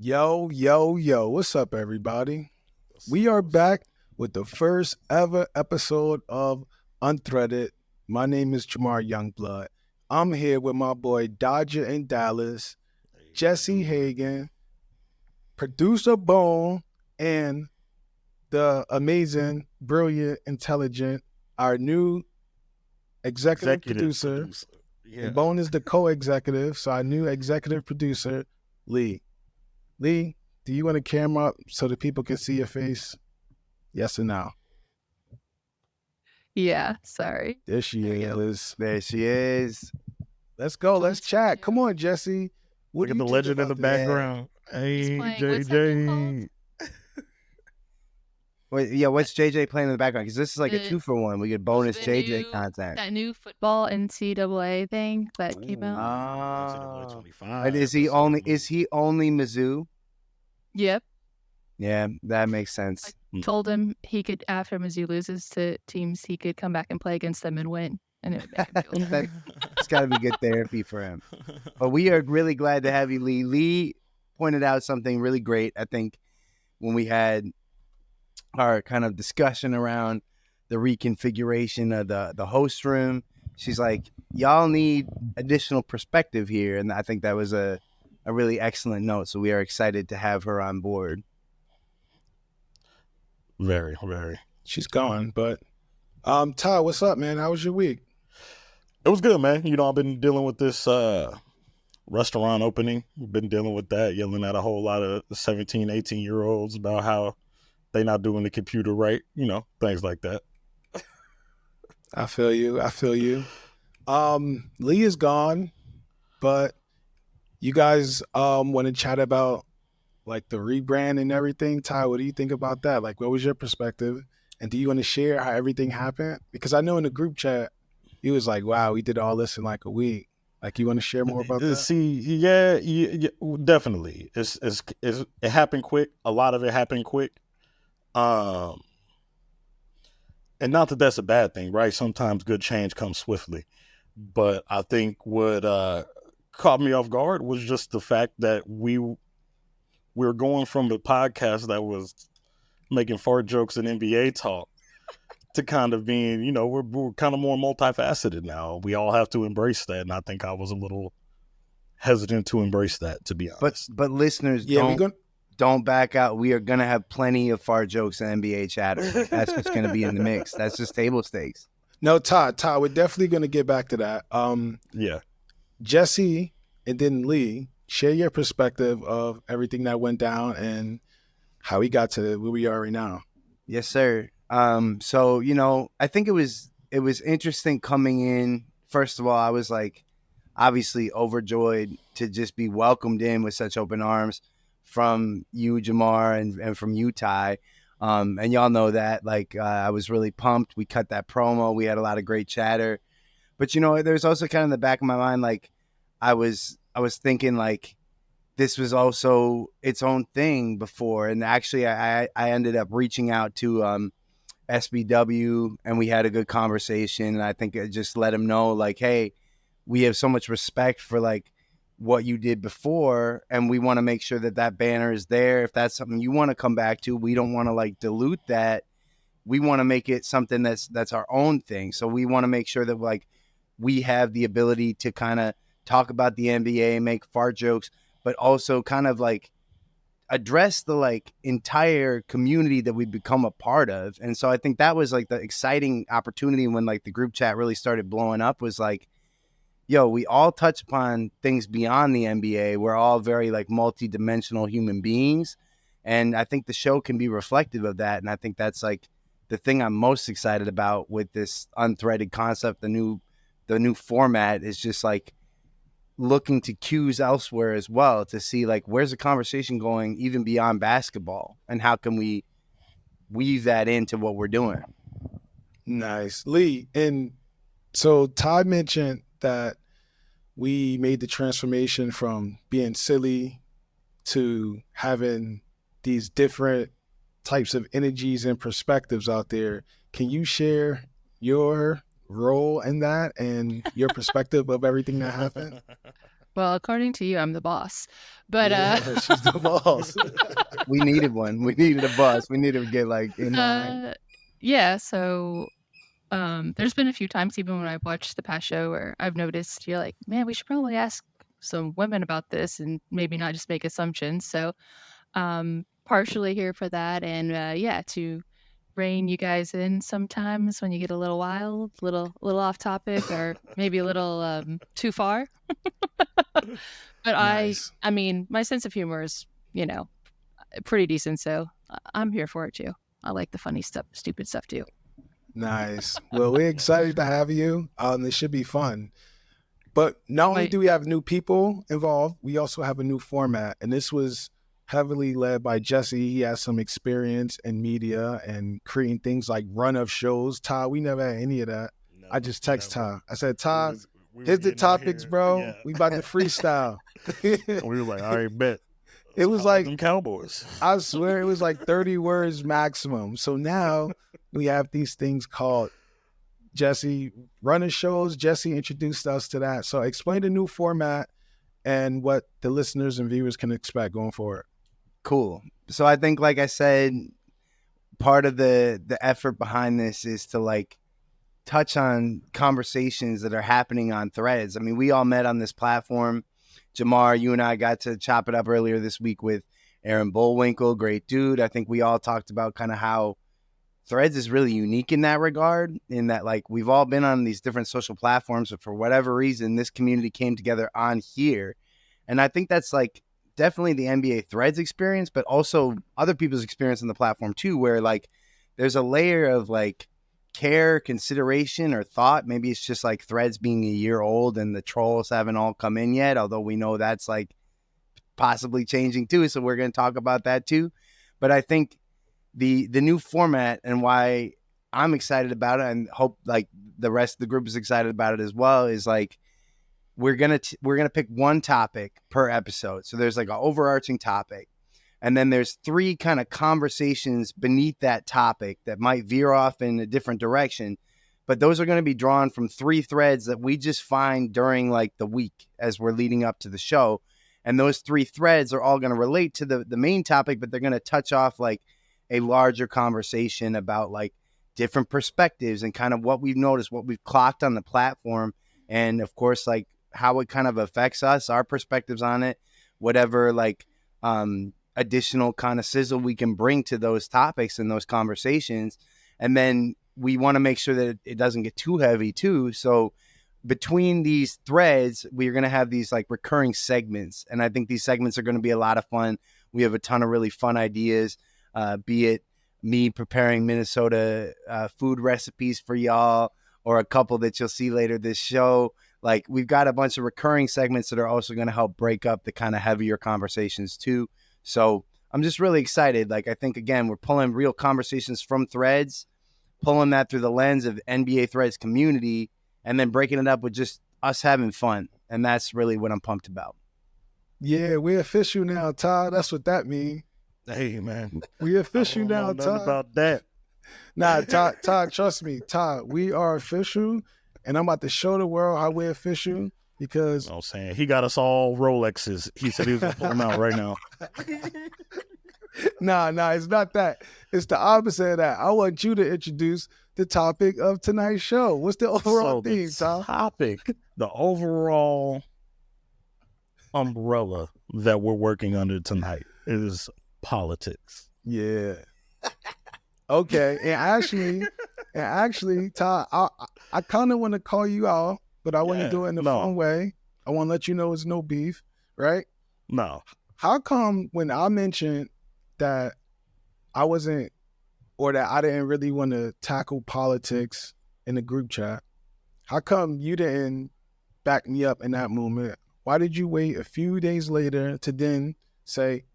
Yo, yo, yo, what's up, everybody? We are back with the first ever episode of unThreaded. My name is Jhamar Youngblood. I'm here with my boy Dodger in Dallas, Jesse Hagen, producer Bone, and the amazing, brilliant, intelligent, our new executive producer. Yeah. And Bone is the co-executive, so our new executive producer, Leigh. Leigh, do you want to camera up so the people can see your face? Yes or no? Yeah, sorry. There she There you go. is. There she is. Let's go. Let's chat. Come on, Jesse. What Look do at you the think legend in about the this? background. He's Hey, playing- what's that game JJ. Wait, what's JJ playing in the background? Because this is like a The- 2-for-1. We get bonus the JJ new- content. That new football NCAA thing that came out. NCAA Oh. 25. And is he only Mizzou? Yep. Yeah, that makes sense. Told him he could, after Mizzou loses to teams, he could come back and play against them and win. And it would make him feel good. It's got to be good therapy for him. But we are really glad to have you, Leigh. Leigh pointed out something really great, I think, when we had our kind of discussion around the reconfiguration of the host room. She's like, y'all need additional perspective here. And I think that was a really excellent note. So we are excited to have her on board. Very, very. She's gone, but Ty, what's up, man? How was your week? It was good, man. You know, I've been dealing with this restaurant opening. Been dealing with that, yelling at a whole lot of 17, 18-year-olds about how they not doing the computer right. You know, things like that. I feel you. I feel you. Leigh is gone, but you guys want to chat about like the rebrand and everything. Ty, what do you think about that? Like, what was your perspective? And do you want to share how everything happened? Because I know in the group chat, he was like, wow, we did all this in like a week. Like, you want to share more about that? See, yeah, definitely. It happened quick. A lot of it happened quick. And not that that's a bad thing, right? Sometimes good change comes swiftly. But I think what caught me off guard was just the fact that we're going from the podcast that was making fart jokes and NBA talk to kind of being, you know, we're kind of more multifaceted now. We all have to embrace that. And I think I was a little hesitant to embrace that, to be honest. But listeners, don't back out. We are going to have plenty of fart jokes and NBA chatter. That's what's going to be in the mix. That's just table stakes. No, Ty, we're definitely going to get back to that. Yeah. Jesse and then Leigh, share your perspective of everything that went down and how we got to where we are right now. Yes, sir. So, you know, I think it was interesting coming in. First of all, I was like obviously overjoyed to just be welcomed in with such open arms from you, Jhamar, and from you, Ty. And y'all know that, like, I was really pumped. We cut that promo. We had a lot of great chatter. But, you know, there's also kind of in the back of my mind, like, I was thinking, like, this was also its own thing before. And actually, I ended up reaching out to SBW, and we had a good conversation. And I think it just let him know, like, hey, we have so much respect for, like, what you did before, and we want to make sure that that banner is there. If that's something you want to come back to, we don't want to like dilute that. We want to make it something that's our own thing. So we want to make sure that like we have the ability to kind of talk about the NBA, make fart jokes, but also kind of like address the like entire community that we've become a part of. And so I think that was like the exciting opportunity when like the group chat really started blowing up, was like, yo, we all touch upon things beyond the NBA. We're all very like multi-dimensional human beings. And I think the show can be reflective of that. And I think that's like the thing I'm most excited about with this unthreaded concept. The new format is just like looking to cues elsewhere as well to see like, where's the conversation going even beyond basketball, and how can we weave that into what we're doing? Nice. Leigh, and so Ty mentioned that we made the transformation from being silly to having these different types of energies and perspectives out there. Can you share your role in that and your perspective of everything that happened? Well, according to you, I'm the boss. But Yeah, she's the boss. We needed one. We needed a bus. We needed to get like in line. yeah, so there's been a few times even when I've watched the past show where I've noticed you're like, man, we should probably ask some women about this and maybe not just make assumptions. So partially here for that, and yeah, to rein you guys in sometimes when you get a little wild, little off topic, or maybe a little too far. But Nice. I mean, my sense of humor is, pretty decent, so I'm here for it too. I like the funny stuff, stupid stuff too. Nice. Well, we're excited to have you. It should be fun. But not only do we have new people involved, we also have a new format. And this was heavily led by Jesse. He has some experience in media and creating things like run of shows. Ty, we never had any of that. I just text Ty. I said, Ty, here's the topics, bro. Yeah. We about to freestyle. We were like, all right, bet. It was like them Cowboys. I swear it was like 30 words maximum. So now we have these things called Jesse running shows. Jesse introduced us to that. So explain the new format and what the listeners and viewers can expect going forward. Cool. So I think, like I said, part of the effort behind this is to like touch on conversations that are happening on Threads. I mean, we all met on this platform. Jhamar, you and I got to chop it up earlier this week with Aaron Bullwinkle, great dude. I think we all talked about kind of how Threads is really unique in that regard, in that like we've all been on these different social platforms, but for whatever reason, this community came together on here. And I think that's like definitely the NBA Threads experience, but also other people's experience on the platform too, where like there's a layer of like care, consideration, or thought. Maybe it's just like Threads being a year old and the trolls haven't all come in yet, although we know that's like possibly changing too. So we're going to talk about that too. But I think the new format and why I'm excited about it, and hope like the rest of the group is excited about it as well, is like we're gonna pick one topic per episode. So there's like an overarching topic, and then there's 3 kind of conversations beneath that topic that might veer off in a different direction. But those are going to be drawn from 3 threads that we just find during like the week as we're leading up to the show. And those 3 threads are all going to relate to the main topic, but they're going to touch off like a larger conversation about like different perspectives and kind of what we've noticed, what we've clocked on the platform. And of course, like how it kind of affects us, our perspectives on it, whatever like additional kind of sizzle we can bring to those topics and those conversations. And then we want to make sure that it doesn't get too heavy too. So between these threads, we're going to have these like recurring segments. And I think these segments are going to be a lot of fun. We have a ton of really fun ideas, be it me preparing Minnesota food recipes for y'all, or a couple that you'll see later this show. Like we've got a bunch of recurring segments that are also going to help break up the kind of heavier conversations too. So I'm just really excited. Like I think, again, we're pulling real conversations from Threads, pulling that through the lens of NBA Threads community, and then breaking it up with just us having fun. And that's really what I'm pumped about. Yeah, we're official now, Todd. That's what that means. Hey, man. We official I now, don't know nothing Todd. about that. Nah, Todd, trust me, Todd, we are official, and I'm about to show the world how we're official because You know what I'm saying? He got us all Rolexes. He said he was going to pull them out right now. Nah, it's not that. It's the opposite of that. I want you to introduce the topic of tonight's show. What's the overall So theme, the Todd? topic, the overall umbrella that we're working under tonight is politics. Yeah. Okay, and actually, Todd, I kind of want to call you out, but I want to Yeah, do it in a no. fun way. I want to let you know it's no beef, right? No. How come when I mentioned that I wasn't, or that I didn't really want to tackle politics in the group chat, how come you didn't back me up in that moment? Why did you wait a few days later to then say,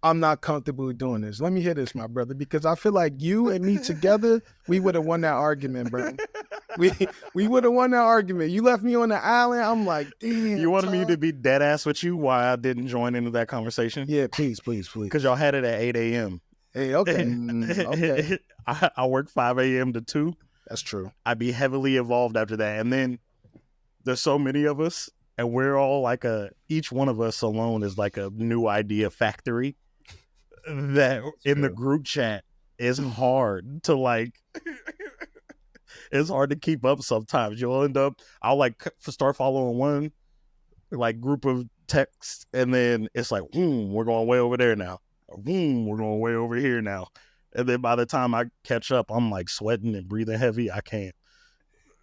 I'm not comfortable with doing this? Let me hear this, my brother, because I feel like you and me together, we would have won that argument, bro. We would have won that argument. You left me on the island. I'm like, damn. You wanted me Todd. to be dead ass with you why I didn't join into that conversation? Yeah, please. Because y'all had it at 8 a.m. Hey, okay. Okay. I work 5 a.m. to 2. That's true. I'd be heavily involved after that. And then there's so many of us, and we're all like each one of us alone is like a new idea factory. That in the group chat is hard to like. It's hard to keep up sometimes. I'll like start following one like group of texts, and then it's like, we're going way over there now. We're going way over here now. And then by the time I catch up, I'm like sweating and breathing heavy. I can't.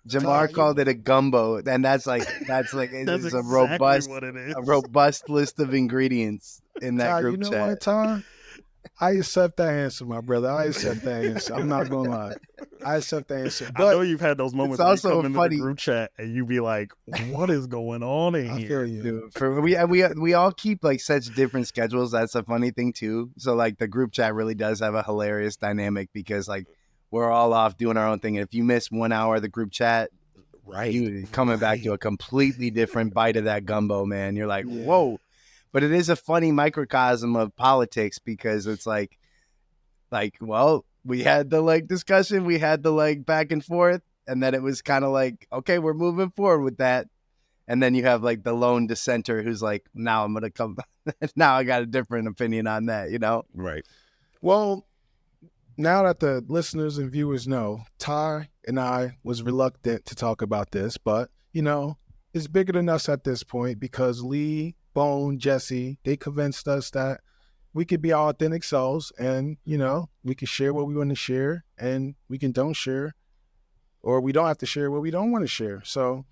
Jamar called it a gumbo, and that's like That's it's exactly a robust what it is. a robust list of ingredients in that Ty, group you know chat. what, Ty? I accept that answer, my brother. I accept that answer. I'm not gonna lie. I accept that answer. I know But you've had those moments It's where you also come into funny- the group chat and you be like, what is going on in I here? feel you. Dude, we all keep like such different schedules. That's a funny thing too. So like the group chat really does have a hilarious dynamic because like we're all off doing our own thing. And if you miss 1 hour of the group chat, Right. you coming back to a completely different bite of that gumbo, man. You're like, Yeah. whoa. But it is a funny microcosm of politics because it's like, well, we had the like discussion, we had the like back and forth, and then it was kind of like, okay, we're moving forward with that. And then you have like the lone dissenter who's like, now I'm gonna come. Now I got a different opinion on that, you know? Right. Well, now that the listeners and viewers know, Ty and I was reluctant to talk about this, but it's bigger than us at this point because Leigh, Bone, Jesse, they convinced us that we could be our authentic selves and, we can share what we want to share and we can don't share, or we don't have to share what we don't want to share. So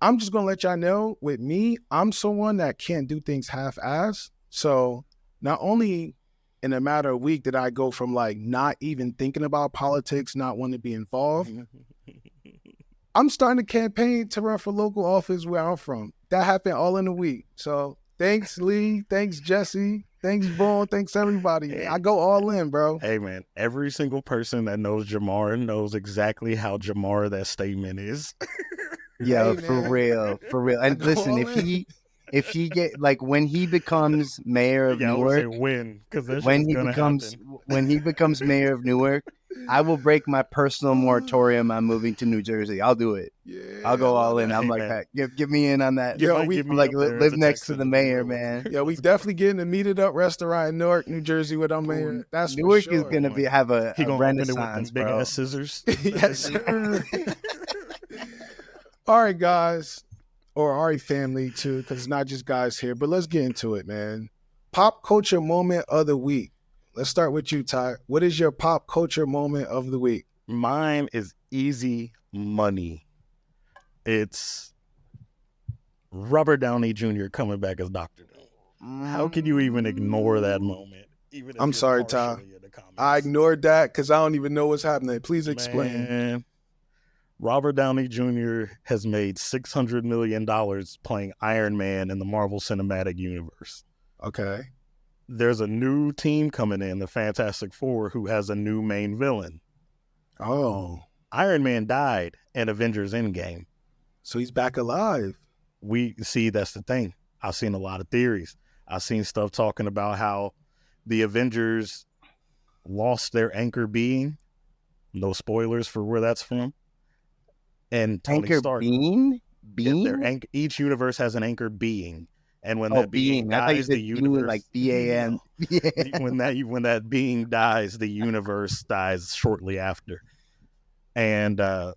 I'm just going to let y'all know with me, I'm someone that can't do things half-assed. So not only in a matter of a week did I go from like not even thinking about politics, not wanting to be involved, I'm starting a campaign to run for local office where I'm from. That happened all in a week. So thanks, Leigh. Thanks, Jesse. Thanks, Vaughn. Thanks, everybody. I go all in, bro. Hey, man, every single person that knows Jhamar knows exactly how Jhamar that statement is. Yeah, Hey, for man. real. And Go listen, all in. if he get like when he becomes mayor of I would say Newark, when, because this when is he gonna becomes happen. when he becomes mayor of Newark, I will break my personal moratorium on moving to New Jersey. I'll do it. Yeah, I'll go I all love in. that. I'm Hey, like, man. hey, give me in on that. Yo, Might we- get me I'm like up there as live a next to Texan the in mayor, road. man. Yeah, we definitely getting a meeted up restaurant in Newark, New Jersey with our mayor. That's Newark for sure. is gonna have a He gonna open it with them renaissance, big bro. ass scissors. Yes, sir. All right, guys, or Ari family too, because it's not just guys here. But let's get into it, man. Pop culture moment of the week. Let's start with you, Ty. What is your pop culture moment of the week? Mine is easy money. It's Robert Downey Jr. coming back as Dr. Doom. How can you even ignore that moment? Even if I'm you're sorry, Ty. partially in the comics? I ignored that because I don't even know what's happening. Please explain. Man, Robert Downey Jr. has made $600 million playing Iron Man in the Marvel Cinematic Universe. Okay. There's a new team coming in, the Fantastic Four, who has a new main villain. Oh, Iron Man died in Avengers Endgame. so he's back alive. We see that's the thing. I've seen a lot of theories. I've seen stuff talking about how the Avengers lost their anchor being. No spoilers for where that's from. And Tony Anchor Stark. bean? Each universe has an anchor being. And when Oh, that being being. I thought you dies, said the bean universe like BAN. when that being dies, the universe dies shortly after. And the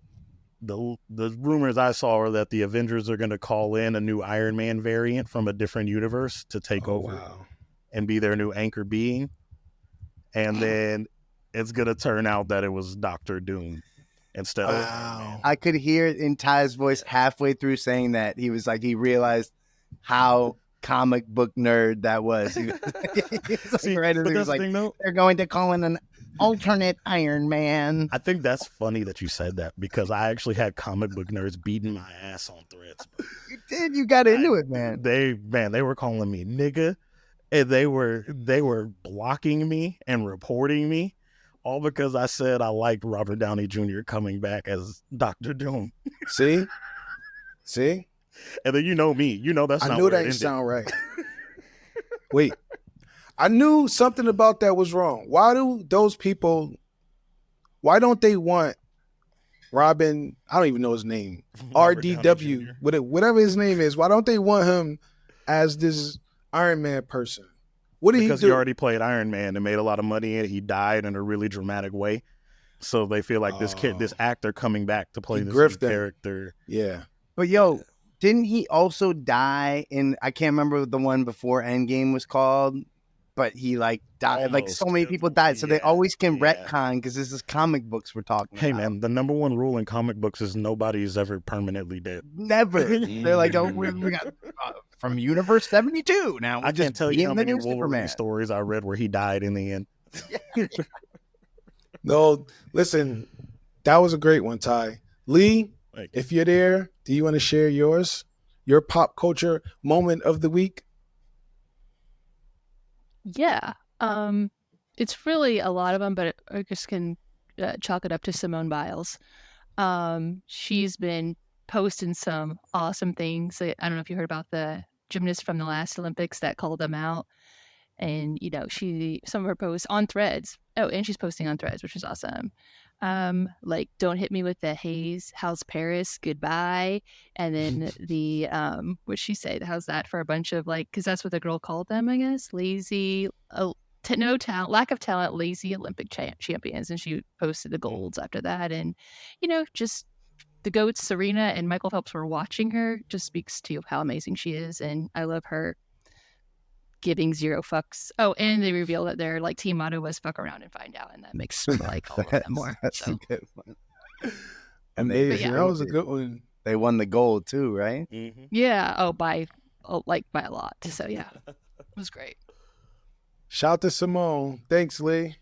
rumors I saw are that the Avengers are going to call in a new Iron Man variant from a different universe to take over Wow. and be their new anchor being. And then it's going to turn out that it was Doctor Doom instead of Iron Man. I could hear it in Ty's voice halfway through saying that. He was like, he realized how comic book nerd that was. He was like, See, right as but he was that's the like, thing, though. they're going to call in an alternate Iron Man. I think that's funny that you said that because I actually had comic book nerds beating my ass on Threads. You did. You got into it, man. They were calling me nigga, and they were blocking me and reporting me, all because I said I liked Robert Downey Jr. coming back as Dr. Doom. See? And then you know me, you know that's I not knew where that it didn't ended. sound right. Wait. I knew something about that was wrong. Why don't they want Robin, I don't even know his name. Robert Downey RDW, Jr. whatever his name is. Why don't they want him as this Iron Man person? What did Because he he do? already played Iron Man and made a lot of money, and he died in a really dramatic way. So they feel like this actor coming back to play He this new grifting. character. Yeah. But yo, didn't he also die in? I can't remember what the one before Endgame was called, but he like died. Like so Almost. many people died, so they Yeah, always can yeah. retcon because this is comic books we're talking Hey about. man, the number one rule in comic books is nobody is ever permanently dead. Never. They're like, oh, we got from Universe 72. Now I can't tell you how many Wolverine Superman. stories I read where he died in the end. No, listen, that was a great one, Ty. Leigh, Thank you. if you're there, do you want to share yours? Your pop culture moment of the week? Yeah. It's really a lot of them, but I just can chalk it up to Simone Biles. She's been posting some awesome things. I don't know if you heard about the gymnast from the last Olympics that called them out. And, you know, some of her posts on Threads. Oh, and she's posting on Threads, which is awesome. Like, don't hit me with the haze. How's Paris? Goodbye. And then the, what'd she say? How's that for a bunch of like, because that's what the girl called them, I guess. Lazy, no talent, lack of talent, lazy Olympic champions. And she posted the golds after that. And, you know, just the GOATs, Serena and Michael Phelps, were watching her, just speaks to how amazing she is. And I love her giving zero fucks. Oh, and they reveal that their like team motto was "fuck around and find out," and that makes me like all of them more. That's So. a good one. Amazing. yeah. That was a good one. They won the gold too, right? Mm-hmm. Yeah. Oh, by a lot. So yeah, it was great. Shout to Simone. Thanks, Leigh.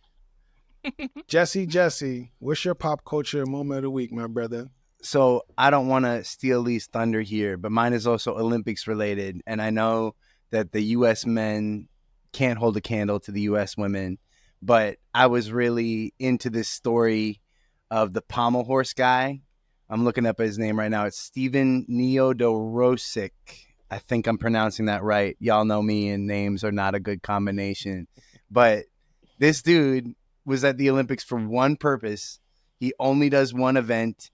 Jesse, what's your pop culture moment of the week, my brother? So I don't want to steal Lee's thunder here, but mine is also Olympics related, and I know that the U.S. men can't hold a candle to the U.S. women, but I was really into this story of the pommel horse guy. I'm looking up his name right now. It's Stephen Neodorosic. I think I'm pronouncing that right. Y'all know me, and names are not a good combination. But this dude was at the Olympics for one purpose. He only does one event,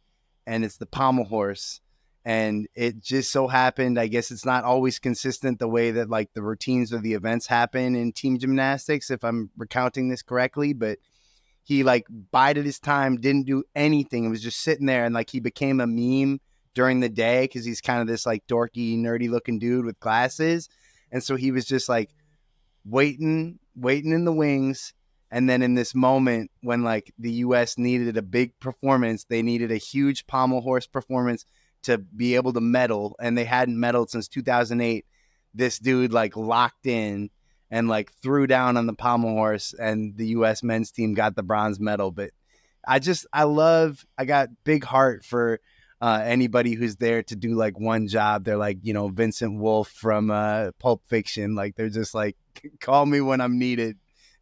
and it's the pommel horse. And it just so happened, I guess it's not always consistent the way that like the routines or the events happen in team gymnastics, if I'm recounting this correctly, but he like bided his time, didn't do anything. It was just sitting there, and like he became a meme during the day because he's kind of this like dorky, nerdy looking dude with glasses. And so he was just like waiting in the wings. And then in this moment when like the US needed a big performance, they needed a huge pommel horse performance to be able to medal, and they hadn't medaled since 2008. This dude like locked in and like threw down on the pommel horse, and the US men's team got the bronze medal. But I got big heart for anybody who's there to do like one job. They're like, you know, Vincent Wolf from Pulp Fiction. Like they're just like, call me when I'm needed.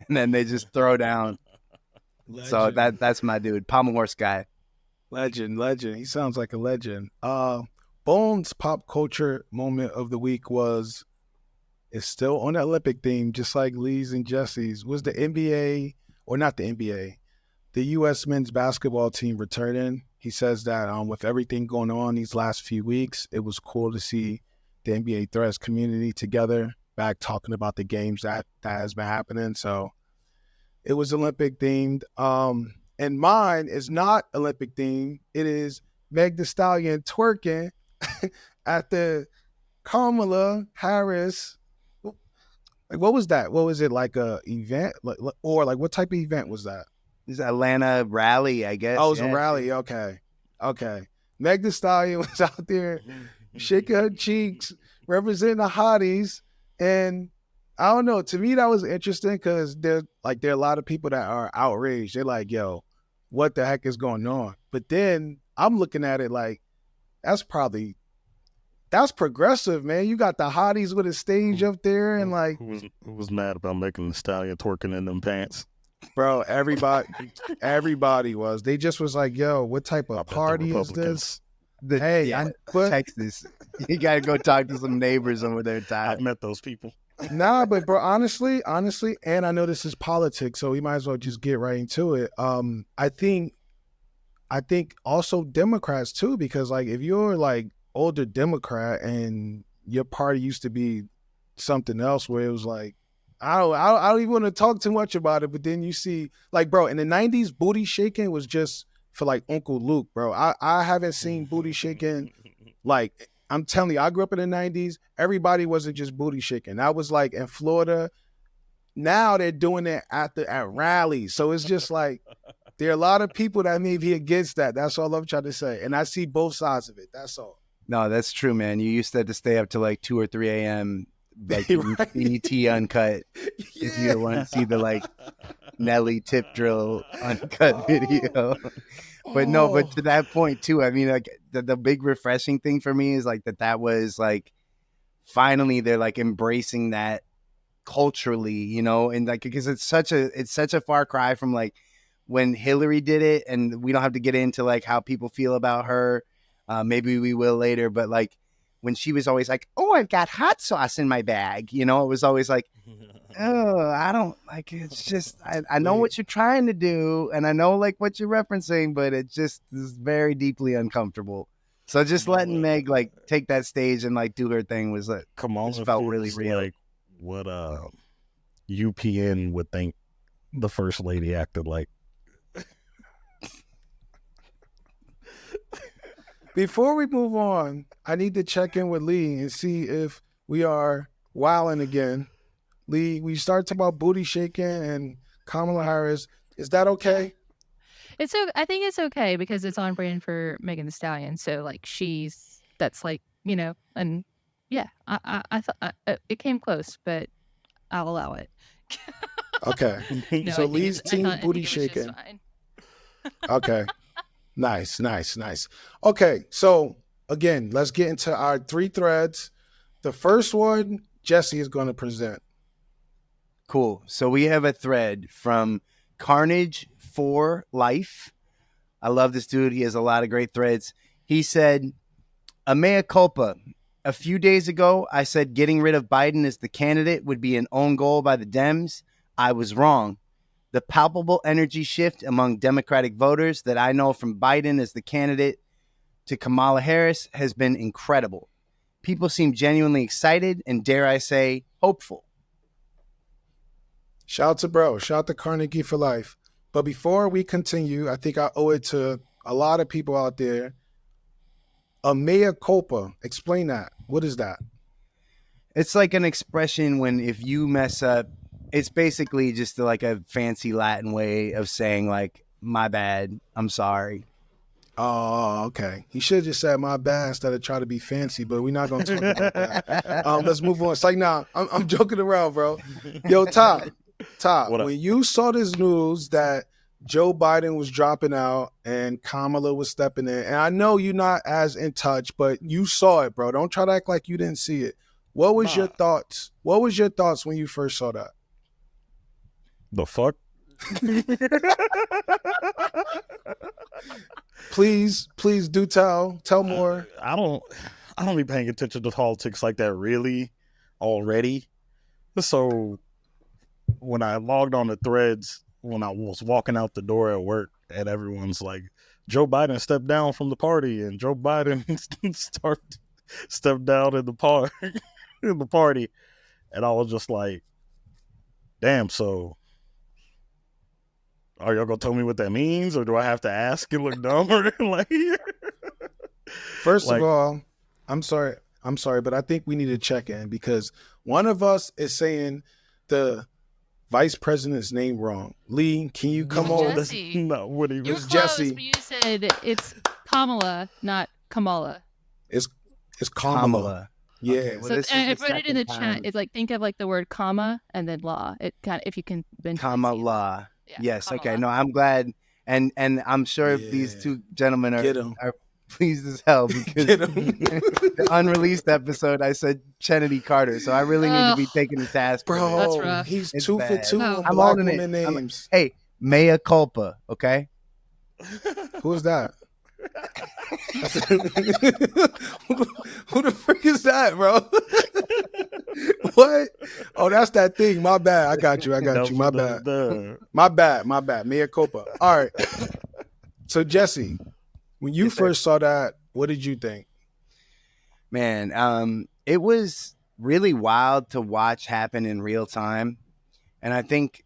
And then they just throw down. Legend. So that's my dude, pommel horse guy. Legend. He sounds like a legend. Bones' pop culture moment of the week is still on the Olympic theme, just like Leigh's and Jesse's. Was the NBA, or not the NBA, the U.S. men's basketball team returning? He says that with everything going on these last few weeks, it was cool to see the NBA Threads community together, back talking about the games that has been happening. So it was Olympic themed. And mine is not Olympic themed. It is Meg Thee Stallion twerking at the Kamala Harris. Like, what was that? What was it, like a event? Or what type of event was that? This Atlanta rally, I guess. Oh, it was a rally. Okay. Meg Thee Stallion was out there shaking her cheeks, representing the hotties. And I don't know. To me, that was interesting because there are a lot of people that are outraged. They're like, yo, what the heck is going on? But then I'm looking at it like, that's progressive, man. You got the hotties with a stage up there, and like, who was mad about making the stallion twerking in them pants? Bro, everybody was. They just was like, yo, what type of party is this? Texas. You gotta go talk to some neighbors over there, Ty. I've met those people. Nah, but bro, honestly, and I know this is politics, so we might as well just get right into it. I think I think also Democrats too, because like if you're like older Democrat and your party used to be something else where it was like I don't even want to talk too much about it, but then you see like bro in the 90s booty shaking was just for like Uncle Luke, bro. I haven't seen booty shaking like I'm telling you, I grew up in the 90s. Everybody wasn't just booty shaking. That was like in Florida. Now they're doing it at rallies. So it's just like there are a lot of people that may be against that. That's all I'm trying to say. And I see both sides of it. That's all. No, that's true, man. You used to have to stay up to like 2 or 3 a.m. like Right. BET uncut if you want to see the like Nelly tip drill uncut video. But no, but to that point too, I mean, like the big refreshing thing for me is like that was like finally they're like embracing that culturally, you know, and like because it's such a far cry from like when Hillary did it, and we don't have to get into like how people feel about her. Maybe we will later, but like when she was always like, "Oh, I've got hot sauce in my bag," you know, it was always like, "Oh, I don't like." It's just I know what you're trying to do, and I know like what you're referencing, but it just is very deeply uncomfortable. So just letting Meg like take that stage and like do her thing was like, Come on, just felt really real. Like what UPN would think the first lady acted like. Before we move on, I need to check in with Leigh and see if we are wilding again. Leigh, we started talking about booty shaking and Kamala Harris. Is that okay? I think it's okay because it's on brand for Megan Thee Stallion. So like that's like, you know, and yeah, I thought it came close, but I'll allow it. Okay. No, So I think Leigh's it's- I team thought- I booty think it was just shaking. fine. Okay. Nice. Okay, so again, let's get into our 3 threads. The first one, Jesse is going to present. Cool. So we have a thread from Carnage for Life. I love this dude. He has a lot of great threads. He said, "A mea culpa. A few days ago, I said getting rid of Biden as the candidate would be an own goal by the Dems. I was wrong. The palpable energy shift among Democratic voters that I know from Biden as the candidate to Kamala Harris has been incredible. People seem genuinely excited and, dare I say, hopeful." Shout out to bro. Shout out to Carnegie for life. But before we continue, I think I owe it to a lot of people out there. A mea culpa. Explain that. What is that? It's like an expression when if you mess up, it's basically just like a fancy Latin way of saying like, "My bad, I'm sorry." Oh, okay. He should have just said my bad instead of try to be fancy, but we're not going to talk about that. Let's move on. It's like, nah, I'm joking around, bro. Yo, Todd, What up? when you saw this news that Joe Biden was dropping out and Kamala was stepping in, and I know you're not as in touch, but you saw it, bro. Don't try to act like you didn't see it. What was your thoughts? What was your thoughts when you first saw that? The fuck? Please do tell more. I don't be paying attention to politics like that really already. So when I logged on the threads when I was walking out the door at work and everyone's like, Joe Biden stepped down from the party and Joe Biden stepped down in the party, and I was just like, damn, so are y'all gonna tell me what that means, or do I have to ask and look dumber? Like, First of all, I'm sorry, but I think we need to check in because one of us is saying the vice president's name wrong. Leigh, can you come on? Jesse. No, what You were It's close, Jesse. but you said it's Kamala, not Kamala. It's Kamala. Yeah. Okay, well, So this is I the put it in the second chat. time. It's like think of like the word comma and then law. It kind of if you can Kamala. Yeah, Yes. Okay. Kamala. No, I'm glad, and I'm sure these Yeah. two gentlemen Get him. are pleased as hell because Get him. the unreleased episode I said Kennedy Carter, so I really need to be taking the task. for Bro, this. That's rough. he's It's 2 for bad. 2 No. on I'm black owning women it. names. Hey, mea culpa. Okay. Who is that? Who the frick is that, bro? What? Oh, that's that thing. My bad. I got you. My bad. My bad. Mea culpa. All right. So Jesse, when you Yes, sir. first saw that, what did you think? Man, it was really wild to watch happen in real time. And I think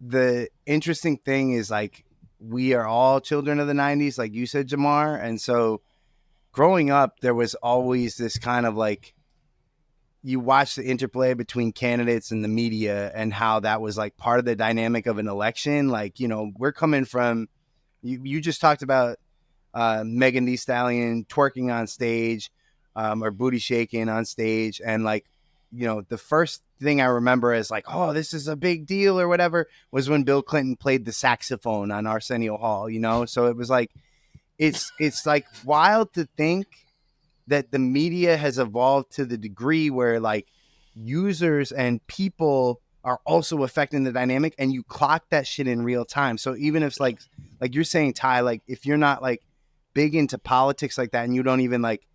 the interesting thing is like we are all children of the 90s, like you said, Jhamar. And so growing up, there was always this kind of like you watch the interplay between candidates and the media and how that was like part of the dynamic of an election. Like, you know, we're coming from you just talked about Megan Thee Stallion twerking on stage or booty shaking on stage. And like, you know, the first thing I remember as like, oh, this is a big deal or whatever was when Bill Clinton played the saxophone on Arsenio Hall, you know? So it was like, it's like wild to think that the media has evolved to the degree where like users and people are also affecting the dynamic and you clock that shit in real time. So even if it's like you're saying, Ty, like if you're not like big into politics like that and you don't even like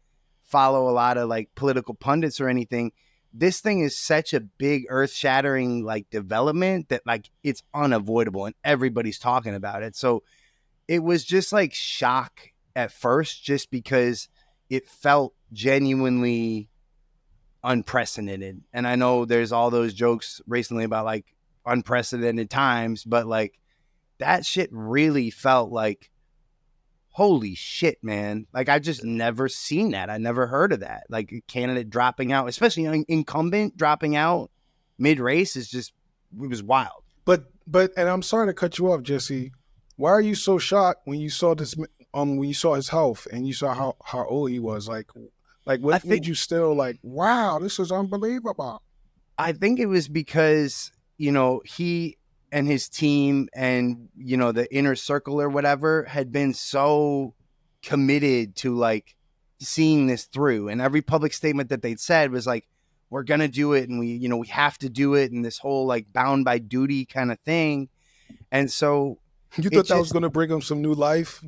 follow a lot of like political pundits or anything, this thing is such a big earth shattering like development that like it's unavoidable and everybody's talking about it. So it was just like shock at first, just because it felt genuinely unprecedented. And I know there's all those jokes recently about like unprecedented times, but like that shit really felt like, holy shit, man. Like I just never seen that. I never heard of that. Like a candidate dropping out, especially an incumbent dropping out mid race is just, it was wild. But and I'm sorry to cut you off, Jesse. Why are you so shocked when you saw this? When you saw his health and you saw how old he was, like what made you still like, wow, this is unbelievable? I think it was because, you know, he and his team and, you know, the inner circle or whatever had been so committed to like seeing this through. And every public statement that they'd said was like, we're going to do it. And we, you know, we have to do it. And this whole like bound by duty kind of thing. And so you thought that was going to bring him some new life?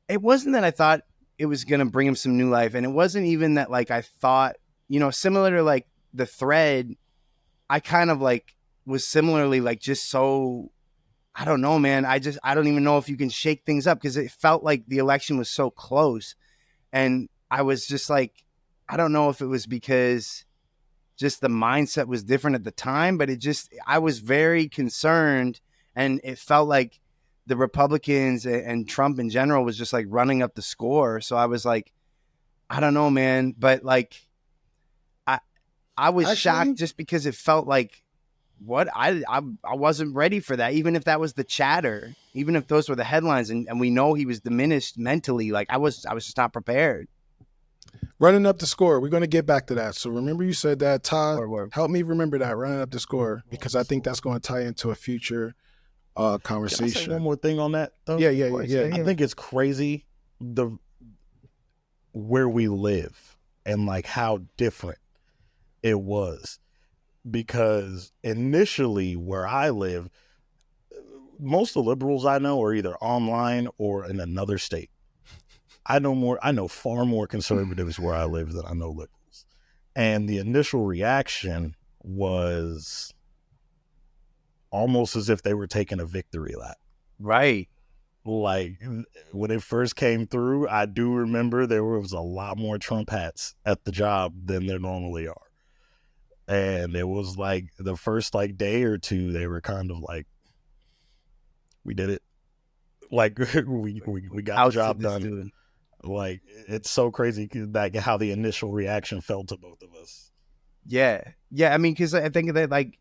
It wasn't that I thought it was going to bring him some new life. And it wasn't even that like I thought, you know, similar to like the thread, I kind of like was similarly like just so, I don't know, man. I don't even know if you can shake things up because it felt like the election was so close. And I was just like, I don't know if it was because just the mindset was different at the time, but I was very concerned and it felt like the Republicans and Trump in general was just like running up the score. So I was like, I don't know, man. But like, I was shocked just because it felt like what I wasn't ready for that. Even if that was the chatter, even if those were the headlines and we know he was diminished mentally, like I was just not prepared. Running up the score. We're going to get back to that. So remember you said that, Todd, help me remember that, running up the score, because I think that's going to tie into a future conversation. Can I say one more thing on that though? Yeah. I think it's crazy where we live and like how different it was, because initially where I live, most of the liberals I know are either online or in another state. I know far more conservatives where I live than I know liberals. And the initial reaction was almost as if they were taking a victory lap. Right. Like when it first came through, I do remember there was a lot more Trump hats at the job than there normally are. And it was like the first like day or two, they were kind of like, we did it. Like we got the job done. Dude. Like it's so crazy that how the initial reaction felt to both of us. Yeah. I mean, because I think that like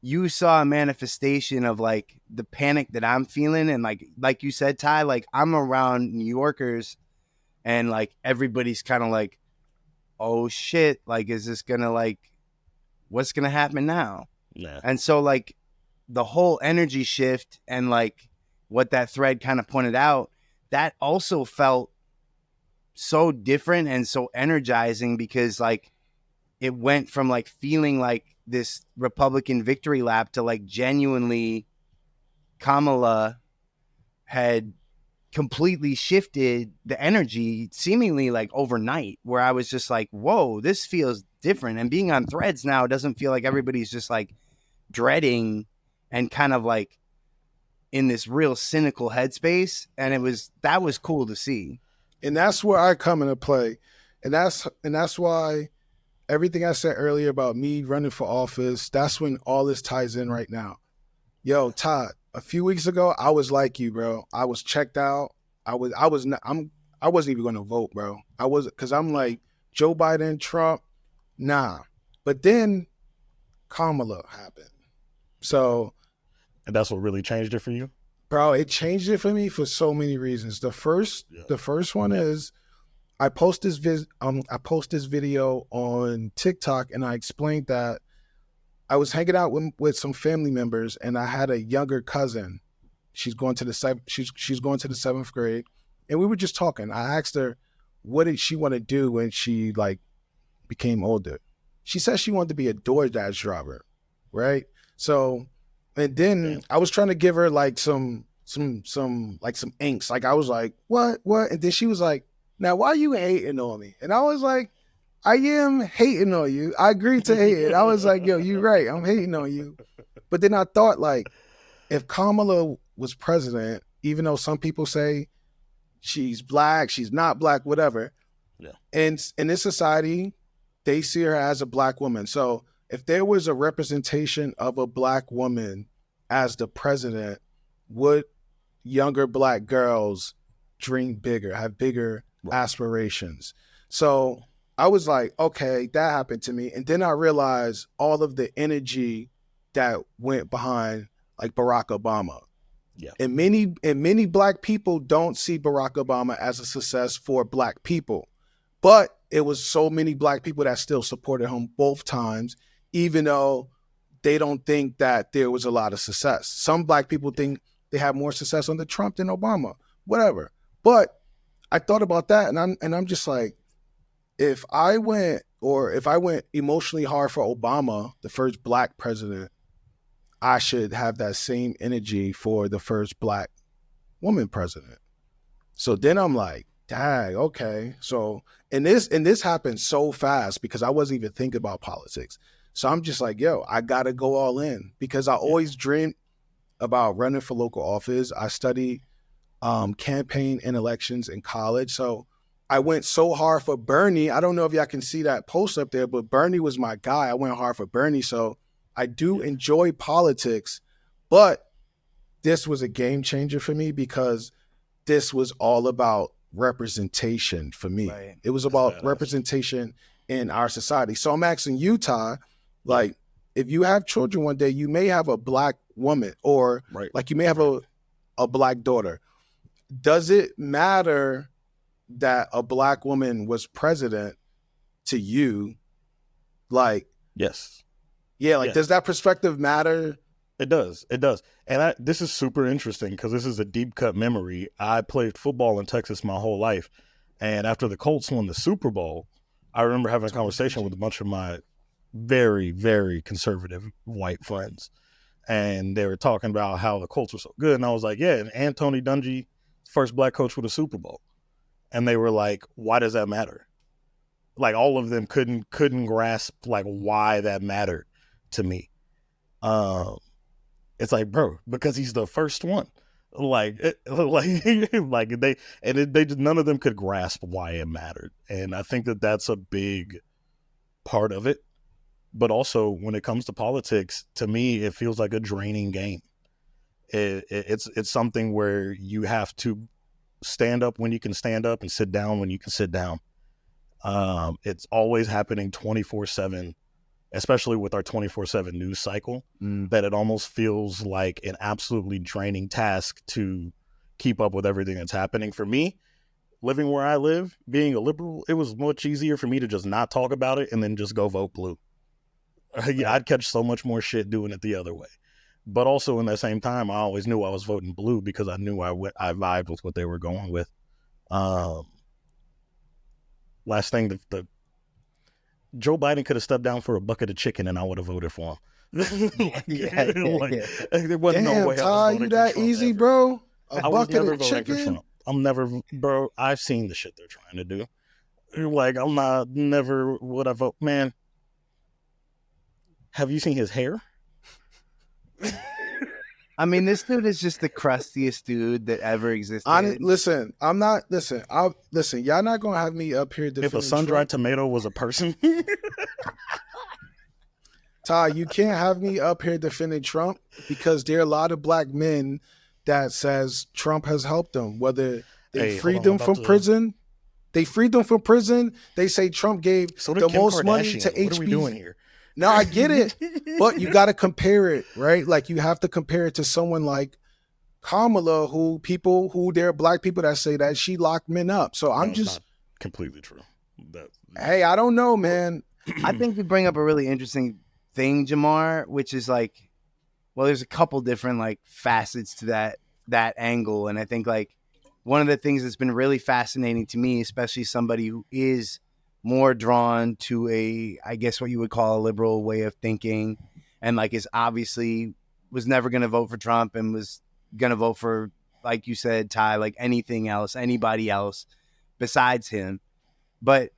you saw a manifestation of like the panic that I'm feeling, and like you said, Ty, like I'm around New Yorkers, and like everybody's kind of like, oh shit, like is this gonna like, what's gonna happen now? Yeah. And so like the whole energy shift and like what that thread kind of pointed out, that also felt so different and so energizing, because like it went from like feeling like this Republican victory lap to like genuinely Kamala had completely shifted the energy seemingly like overnight, where I was just like, whoa, this feels different. And being on Threads now doesn't feel like everybody's just like dreading and kind of like in this real cynical headspace, and that was cool to see. And that's where I come into play. And that's why everything I said earlier about me running for office, that's when all this ties in right now. Yo, Todd, a few weeks ago, I was like you, bro. I was checked out. I wasn't even going to vote, bro. Because I'm like, Joe Biden, Trump, nah. But then Kamala happened. So, And that's what really changed it for you? bro, it changed it for me for so many reasons. The first one is I post this video on TikTok, and I explained that I was hanging out with some family members, and I had a younger cousin. She's going to the seventh grade, and we were just talking. I asked her, what did she want to do when she became older? She said she wanted to be a DoorDash driver, right? So, and then I was trying to give her some inks. Like I was like, what? And then she was like, now why are you hating on me? And I was like, I am hating on you. I agreed to hate it. I was like, yo, you're right. I'm hating on you. But then I thought, if Kamala was president, even though some people say she's black, she's not black, whatever. Yeah. And in this society, they see her as a black woman. So if there was a representation of a black woman as the president, would younger black girls dream bigger, have bigger aspirations? So I was like, okay, that happened to me. And then I realized all of the energy that went behind Barack Obama. Yeah. And many black people don't see Barack Obama as a success for black people. But it was so many black people that still supported him both times, even though they don't think that there was a lot of success. Some black people think they have more success under Trump than Obama, whatever. But I thought about that, and I'm just like, if I went emotionally hard for Obama, the first black president, I should have that same energy for the first black woman president. So then I'm like, dang, okay. So and this happened so fast because I wasn't even thinking about politics. So I'm just like, yo, I gotta go all in because I always dreamed about running for local office. I studied campaign and elections in college. So I went so hard for Bernie. I don't know if y'all can see that post up there, but Bernie was my guy. I went hard for Bernie. So I do enjoy politics, but this was a game changer for me because this was all about representation for me. Right. It was about representation in our society. So I'm asking you, Ty, if you have children one day, you may have a black woman or you may have a black daughter. Does it matter that a black woman was president to you? Yes. Yeah, does that perspective matter? It does. And this is super interesting because this is a deep cut memory. I played football in Texas my whole life. And after the Colts won the Super Bowl, I remember having a conversation with a bunch of my very, very conservative white friends. And they were talking about how the Colts were so good. And I was like, yeah, and Tony Dungy, first black coach with a Super Bowl. And they were like, why does that matter? All of them couldn't grasp why that mattered to me. It's like, bro, because he's the first one. They just none of them could grasp why it mattered. And I think that that's a big part of it. But also when it comes to politics, to me, it feels like a draining game. It's something where you have to stand up when you can stand up and sit down when you can sit down. It's always happening 24/7, especially with our 24/7 news cycle, that it almost feels like an absolutely draining task to keep up with everything that's happening. For me, living where I live, being a liberal, it was much easier for me to just not talk about it and then just go vote blue. I'd catch so much more shit doing it the other way. But also in that same time, I always knew I was voting blue because I knew I vibed with what they were going with. Last thing, the Joe Biden could have stepped down for a bucket of chicken and I would have voted for him. There wasn't no way Ty, you that easy, bro? A bucket of chicken? I'm never, bro. I've seen the shit they're trying to do. I'm not, never would I vote. Man, have you seen his hair? I mean, this dude is just the crustiest dude that ever existed. Listen, I'm not. Listen, listen. Y'all not gonna have me up here If a defending sun-dried Trump. tomato was a person, Ty, you can't have me up here defending Trump because there are a lot of black men that says Trump has helped them. Whether they hey, hold freed on, I'm them about from to. prison, they freed them from prison. They say Trump gave So did the Kim most money to Kardashian. What are we doing here? No, I get it, but you got to compare it, right? Like you have to compare it to someone like Kamala, who there are black people that say that she locked men up. So No, I'm it's just, not completely true. That, hey, I don't know, man. I think you bring up a really interesting thing, Jhamar, which is like, well, there's a couple different like facets to that angle, and I think like one of the things that's been really fascinating to me, especially somebody who is more drawn to I guess what you would call a liberal way of thinking, and like is obviously was never going to vote for Trump and was going to vote for, like you said, Ty, like anything else, anybody else besides him. But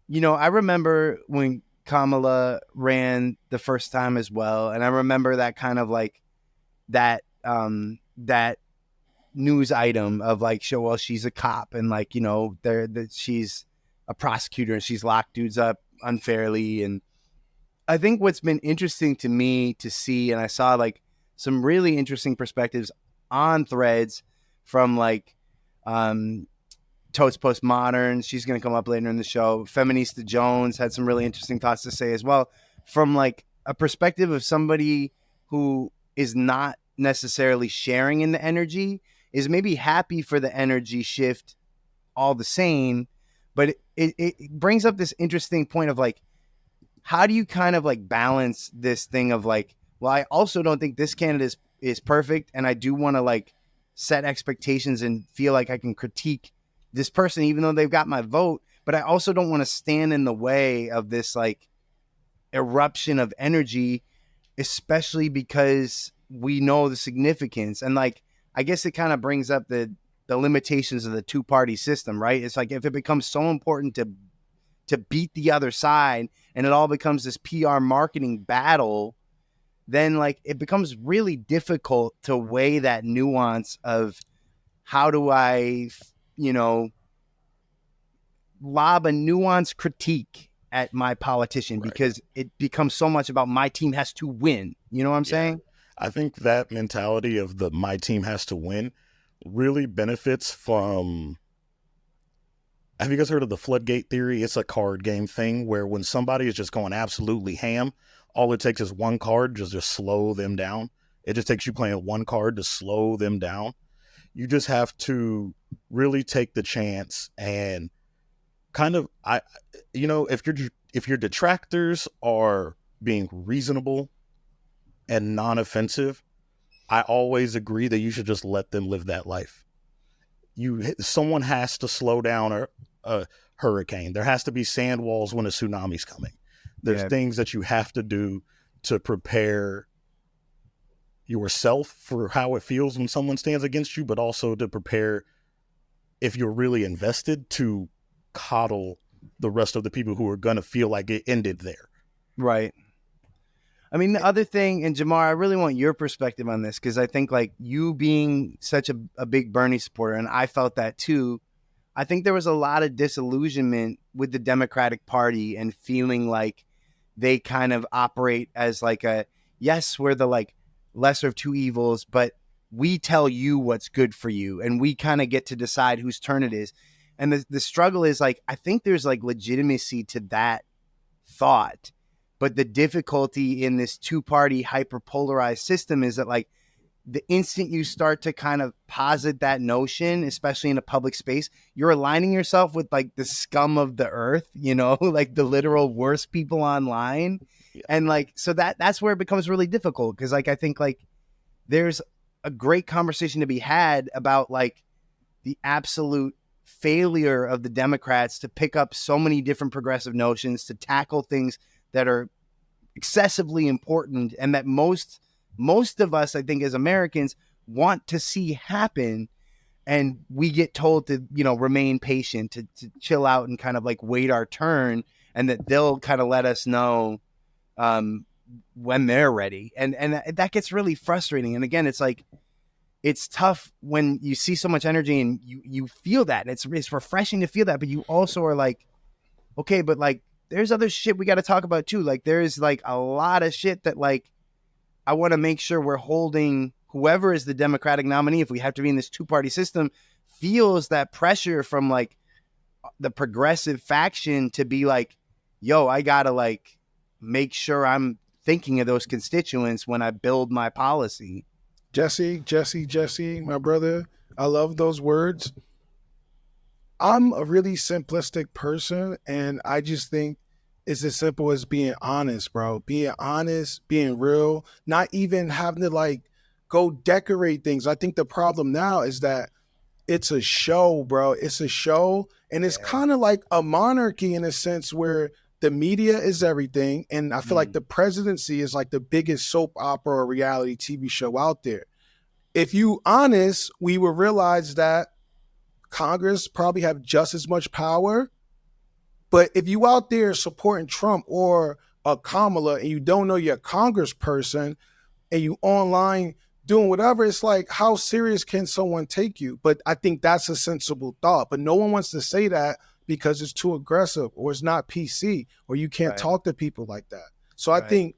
I remember when Kamala ran the first time as well, and I remember that kind of like that news item of like, well, she's a cop, and like that she's a prosecutor and she's locked dudes up unfairly. And I think what's been interesting to me to see, and I saw like some really interesting perspectives on Threads from like Totes Postmodern. She's going to come up later in the show. Feminista Jones had some really interesting thoughts to say as well, from like a perspective of somebody who is not necessarily sharing in the energy, is maybe happy for the energy shift all the same. But it brings up this interesting point of like, how do you kind of like balance this thing of like, well, I also don't think this candidate is perfect, and I do want to like set expectations and feel like I can critique this person even though they've got my vote, but I also don't want to stand in the way of this like eruption of energy, especially because we know the significance. And like, I guess it kind of brings up the limitations of the two-party system, right? It's like if it becomes so important to beat the other side and it all becomes this PR marketing battle, then like it becomes really difficult to weigh that nuance of how do I, lob a nuanced critique at my politician, Right. because it becomes so much about my team has to win. You know what I'm saying? I think that mentality of the my team has to win really benefits from. Have you guys heard of the floodgate theory? It's a card game thing where when somebody is just going absolutely ham, all it takes is one card just to slow them down. It just takes you playing one card to slow them down. You just have to really take the chance and kind of, if your detractors are being reasonable and non-offensive, I always agree that you should just let them live that life. Someone has to slow down a hurricane. There has to be sand walls when a tsunami's coming. There's things that you have to do to prepare yourself for how it feels when someone stands against you, but also to prepare, if you're really invested, to coddle the rest of the people who are going to feel like it ended there. Right. I mean, the other thing, and Jhamar, I really want your perspective on this, because I think like you being such a big Bernie supporter, and I felt that too, I think there was a lot of disillusionment with the Democratic Party and feeling like they kind of operate as like yes, we're the like lesser of two evils, but we tell you what's good for you, and we kind of get to decide whose turn it is. And the struggle is like, I think there's like legitimacy to that thought, but the difficulty in this two-party hyper-polarized system is that like the instant you start to kind of posit that notion, especially in a public space, you're aligning yourself with like the scum of the earth, like the literal worst people online. Yeah. And like, so that's where it becomes really difficult, because like I think like there's a great conversation to be had about like the absolute failure of the Democrats to pick up so many different progressive notions, to tackle things that are excessively important and that most of us, I think, as Americans want to see happen. And we get told to, remain patient, to chill out and kind of like wait our turn, and that they'll kind of let us know when they're ready. And that gets really frustrating. And again, it's like, it's tough when you see so much energy and you feel that. And it's refreshing to feel that, but you also are like, okay, but like, there's other shit we got to talk about too. Like, there's like a lot of shit that like, I want to make sure we're holding whoever is the Democratic nominee, if we have to be in this 2-party system, feels that pressure from like the progressive faction to be like, yo, I got to like make sure I'm thinking of those constituents when I build my policy. Jesse, my brother, I love those words. I'm a really simplistic person, and I just think it's as simple as being honest, bro. Being honest, being real, not even having to like go decorate things. I think the problem now is that it's a show, bro. It's a show, and it's kind of like a monarchy in a sense where the media is everything, and I feel like the presidency is like the biggest soap opera or reality TV show out there. If you honest, we will realize that Congress probably have just as much power. But if you out there supporting Trump or a Kamala and you don't know you're a congressperson and you online doing whatever, it's like, how serious can someone take you? But I think that's a sensible thought. But no one wants to say that because it's too aggressive or it's not PC or you can't talk to people like that. So I think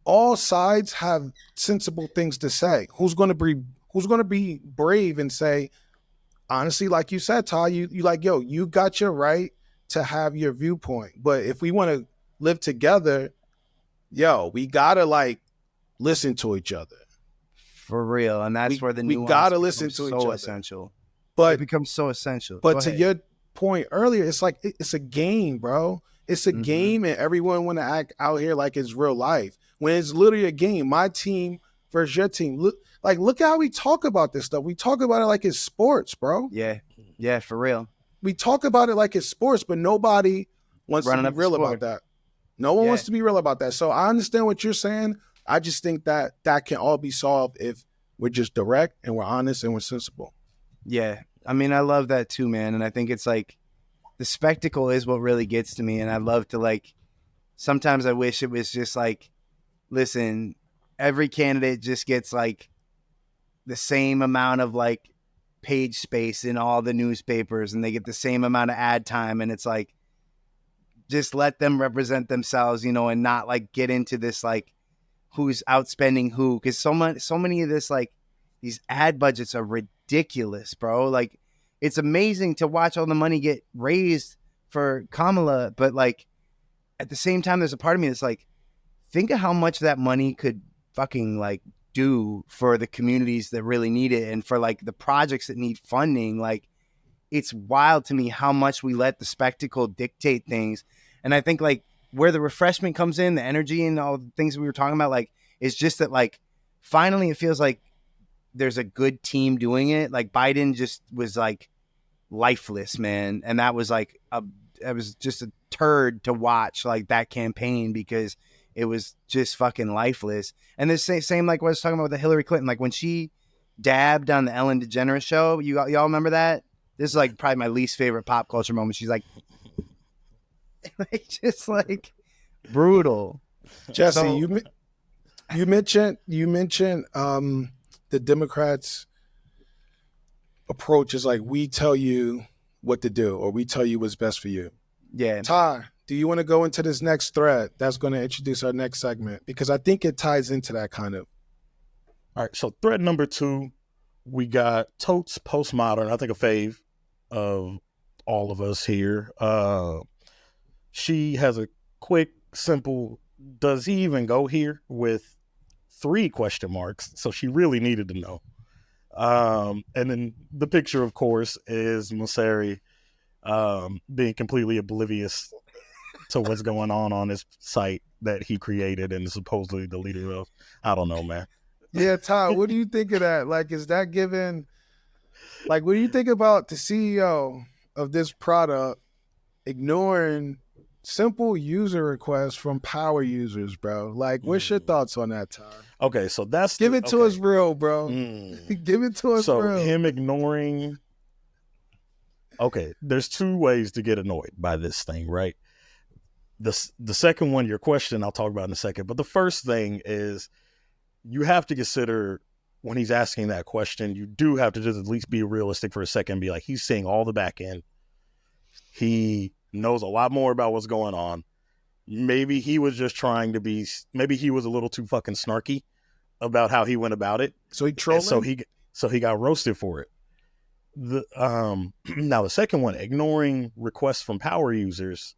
all sides have sensible things to say. Who's going to be brave and say, honestly, like you said, Ty, you like, yo, you got your right to have your viewpoint. But if we want to live together, yo, we got to like listen to each other. For real. And that's where the nuance we got to listen to each other. Essential. But it becomes so essential. But to your point earlier, it's like, it's a game, bro. It's a game, and everyone want to act out here like it's real life. When it's literally a game, my team versus your team. Look how we talk about this stuff. We talk about it like it's sports, bro. Yeah, for real. We talk about it like it's sports, but nobody wants to be real about that. No one wants to be real about that. So I understand what you're saying. I just think that can all be solved if we're just direct and we're honest and we're sensible. Yeah. I mean, I love that too, man. And I think it's like the spectacle is what really gets to me. And I love to like, sometimes I wish it was just like, listen, every candidate just gets like the same amount of like page space in all the newspapers and they get the same amount of ad time. And it's like, just let them represent themselves, and not like get into this, like who's outspending who. Cause so many of this, like these ad budgets are ridiculous, bro. Like it's amazing to watch all the money get raised for Kamala. But like at the same time, there's a part of me that's like, think of how much that money could fucking like do for the communities that really need it and for like the projects that need funding. Like it's wild to me how much we let the spectacle dictate things. And I think like where the refreshment comes in, the energy and all the things we were talking about, like it's just that like finally it feels like there's a good team doing it. Like Biden just was like lifeless, man. And that was like it was just a turd to watch like that campaign because it was just fucking lifeless. And the same like what I was talking about with the Hillary Clinton, like when she dabbed on the Ellen DeGeneres show, y'all remember that? This is like probably my least favorite pop culture moment. She's like just like brutal. Jesse, so, you mentioned the Democrats' approach is like, we tell you what to do or we tell you what's best for you. Yeah. Ty, do you want to go into this next thread that's going to introduce our next segment? Because I think it ties into that kind of. All right, so thread number 2, we got Totes Postmodern, I think a fave of all of us here. She has a quick, simple, does he even go here with 3 question marks. So she really needed to know. And then the picture, of course, is Mosseri being completely oblivious to what's going on his site that he created and is supposedly the leader of. I don't know, man. Yeah, Ty, what do you think of that? Like, is that given, like, what do you think about the CEO of this product ignoring simple user requests from power users, bro? Like, what's your thoughts on that, Ty? Okay, so that's... Give it to us real, bro. Give it to us real. So him ignoring... Okay, there's 2 ways to get annoyed by this thing, right? The second one, your question, I'll talk about in a second. But the first thing is you have to consider when he's asking that question, you do have to just at least be realistic for a second and be like, he's seeing all the back end. He knows a lot more about what's going on. Maybe he was just trying to be, maybe he was a little too fucking snarky about how he went about it. So he trolling? So he got roasted for it. Now the second one, ignoring requests from power users.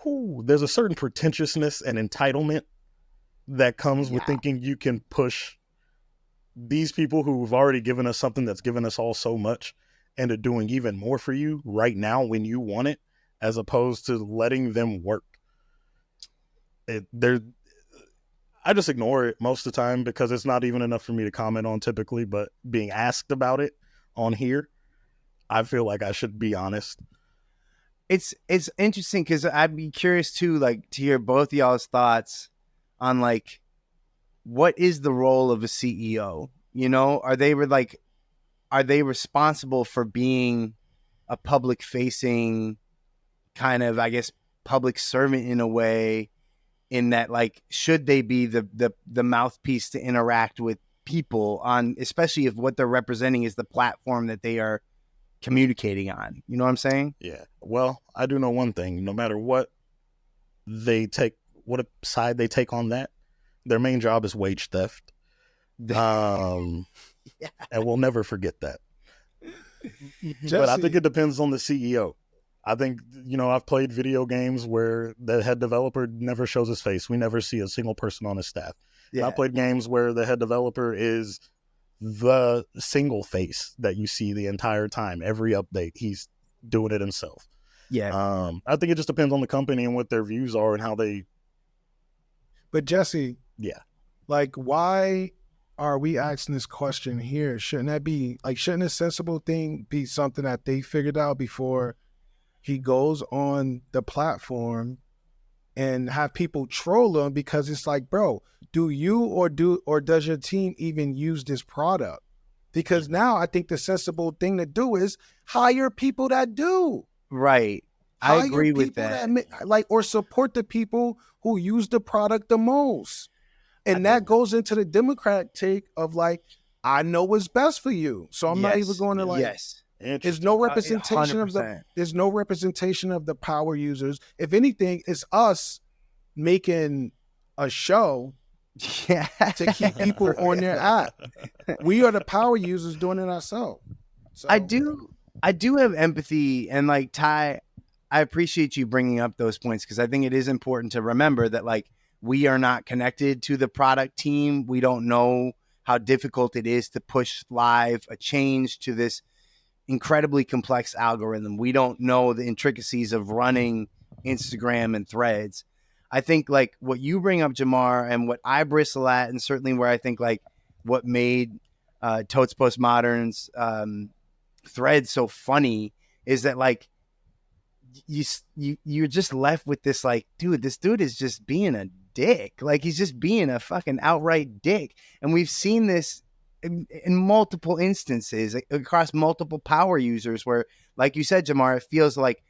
There's a certain pretentiousness and entitlement that comes with thinking you can push these people who've already given us something that's given us all so much into doing even more for you right now when you want it, as opposed to letting them work. I just ignore it most of the time because it's not even enough for me to comment on typically, but being asked about it on here, I feel like I should be honest. It's interesting because I'd be curious too, like, to hear both y'all's thoughts on like what is the role of a CEO? You know, are they responsible for being a public facing kind of, I guess, public servant in a way, in that, like, should they be the mouthpiece to interact with people on, especially if what they're representing is the platform that they are communicating on? You know what I'm saying? Yeah. Well, I do know one thing. No matter what side they take on that, their main job is wage theft. And we'll never forget that. But I think it depends on the CEO. I think, I've played video games where the head developer never shows his face. We never see a single person on his staff. Yeah. I played games where the head developer is the single face that you see the entire time. Every update, he's doing it himself. Yeah. I think it just depends on the company and what their views are and how they. But Jesse. Yeah. Like, why are we asking this question here? Shouldn't a sensible thing be something that they figured out before he goes on the platform and have people troll him? Because it's like, bro, do you or does your team even use this product? Because now I think the sensible thing to do is hire people that do. Right. I agree with that. Or support the people who use the product the most. And that goes into the Democratic take of like, I know what's best for you. So I'm not even going to like, there's no representation there's no representation of the power users. If anything, it's us making a show to keep people on their app. We are the power users doing it ourselves. So. I do have empathy, and like, Ty, I appreciate you bringing up those points because I think it is important to remember that, like, we are not connected to the product team. We don't know how difficult it is to push live a change to this incredibly complex algorithm. We don't know the intricacies of running Instagram and Threads. I think like what you bring up, Jhamar, and what I bristle at, and certainly where I think like what made Totes Postmodern's Thread so funny is that like you're just left with this like, dude, this dude is just being a dick. Like, he's just being a fucking outright dick. And we've seen this in multiple instances across multiple power users where, like you said, Jhamar, it feels like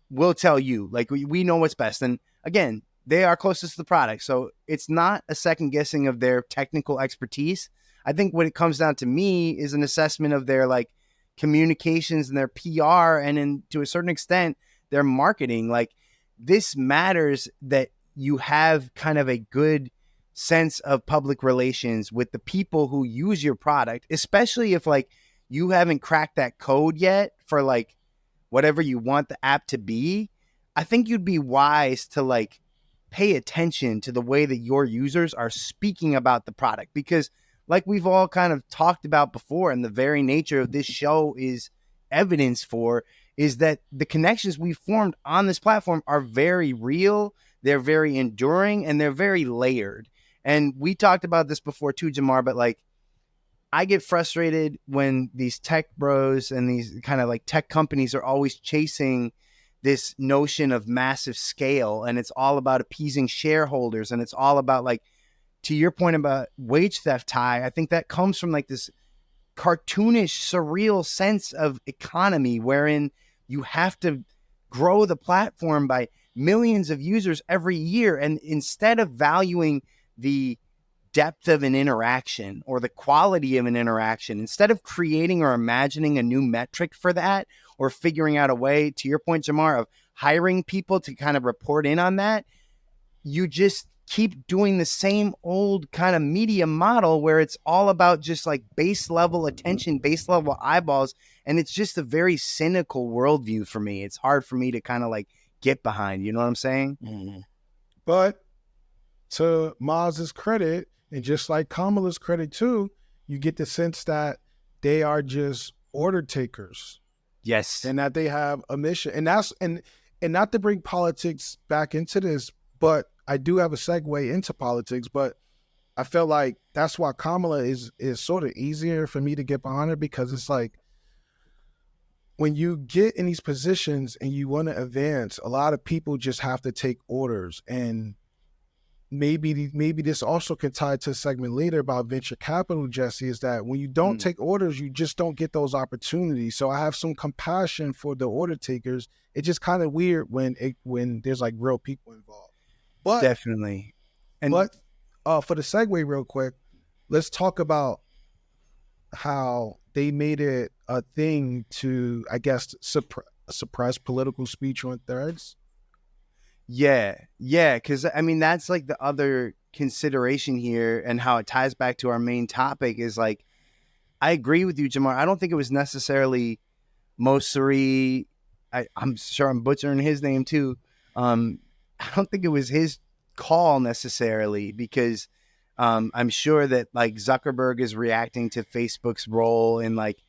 we'll tell you, like, we know what's best. And again, they are closest to the product. So it's not a second guessing of their technical expertise. I think what it comes down to me is an assessment of their like communications and their PR, and to a certain extent, their marketing. Like, this matters that you have kind of a good sense of public relations with the people who use your product, especially if like you haven't cracked that code yet for like whatever you want the app to be. I think you'd be wise to like pay attention to the way that your users are speaking about the product, because like we've all kind of talked about before, and the very nature of this show is evidence for, is that the connections we've formed on this platform are very real, they're very enduring, and they're very layered. And we talked about this before too, Jhamar, but like, I get frustrated when these tech bros and these kind of like tech companies are always chasing this notion of massive scale, and it's all about appeasing shareholders, and it's all about, like, to your point about wage theft, Ty, I think that comes from like this cartoonish, surreal sense of economy wherein you have to grow the platform by millions of users every year. And instead of valuing the depth of an interaction or the quality of an interaction, instead of creating or imagining a new metric for that, or figuring out a way, to your point, Jhamar, of hiring people to kind of report in on that, you just keep doing the same old kind of media model where it's all about just like base level attention, base level eyeballs. And it's just a very cynical worldview for me. It's hard for me to kind of like get behind, you know what I'm saying? Mm-hmm. But to Maz's credit, and just like Kamala's credit too, you get the sense that they are just order takers. Yes. And that they have a mission. And that's and not to bring politics back into this, but I do have a segue into politics, but I feel like that's why Kamala is sort of easier for me to get behind her, because it's like when you get in these positions and you want to advance, a lot of people just have to take orders. And maybe this also can tie to a segment later about venture capital, Jesse, is that when you don't take orders, you just don't get those opportunities. So I have some compassion for the order takers. It's just kind of weird when there's like real people involved. But definitely. For the segue real quick, let's talk about how they made it a thing to, I guess, suppress political speech on Threads. Yeah, because I mean that's like the other consideration here, and how it ties back to our main topic is like, I agree with you, Jhamar. I don't think it was necessarily Mosari. I'm sure I'm butchering his name too. I don't think it was his call necessarily, because I'm sure that like Zuckerberg is reacting to Facebook's role in like,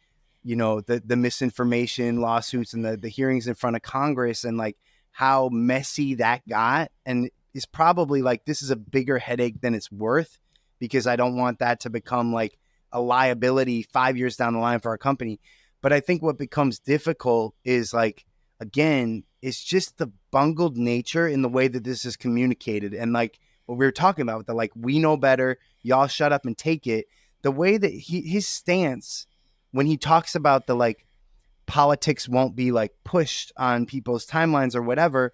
you know, the misinformation lawsuits and the hearings in front of Congress, and like how messy that got, and is probably like, this is a bigger headache than it's worth, because I don't want that to become like a liability 5 years down the line for our company. But I think what becomes difficult is like, again, it's just the bungled nature in the way that this is communicated. And like what we were talking about, the like, we know better, y'all shut up and take it. The way that his stance when he talks about the like, politics won't be like pushed on people's timelines or whatever,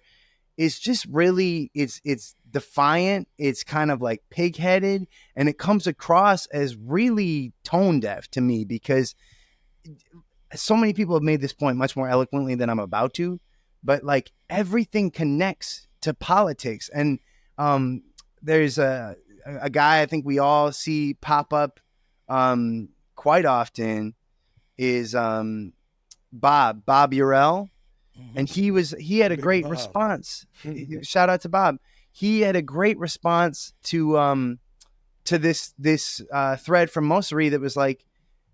is just really, it's defiant. It's kind of like pig-headed, and it comes across as really tone deaf to me, because so many people have made this point much more eloquently than I'm about to, but like everything connects to politics. And there's a guy I think we all see pop up quite often is Bob Urell. And he had a great response. Shout out to Bob. He had a great response to this thread from Mosari that was like,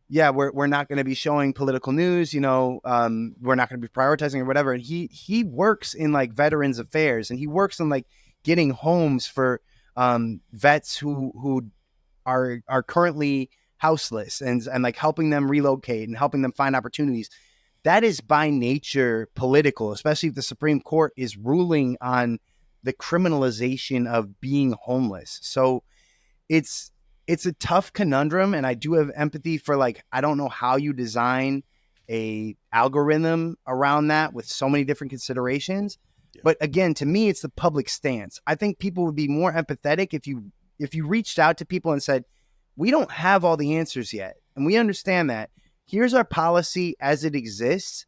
yeah, we're not going to be showing political news, you know, we're not going to be prioritizing or whatever. And he works in like veterans affairs, and he works in like getting homes for vets who are currently houseless, and like helping them relocate and helping them find opportunities. That is by nature political, especially if the Supreme Court is ruling on the criminalization of being homeless. So it's a tough conundrum, and I do have empathy for like, I don't know how you design a algorithm around that with so many different considerations. Yeah. But again, to me, it's the public stance. I think people would be more empathetic if you reached out to people and said, we don't have all the answers yet, and we understand that. Here's our policy as it exists.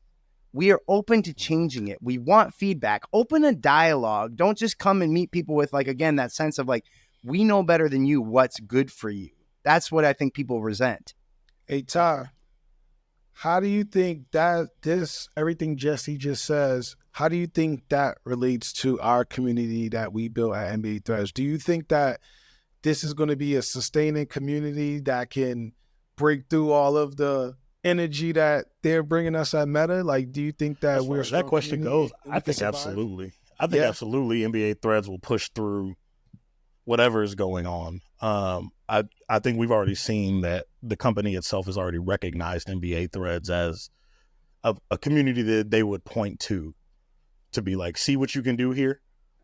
We are open to changing it. We want feedback. Open a dialogue. Don't just come and meet people with like, again, that sense of like, we know better than you what's good for you. That's what I think people resent. Hey, Ty, how do you think that everything Jesse just says, how do you think that relates to our community that we built at NBA Threads? Do you think that this is going to be a sustaining community that can break through all of the energy that they're bringing us at Meta? Like, do you think that as far as that question goes, I think absolutely. I think absolutely NBA Threads will push through whatever is going on. I think we've already seen that the company itself has already recognized NBA Threads as a community that they would point to be like, see what you can do here,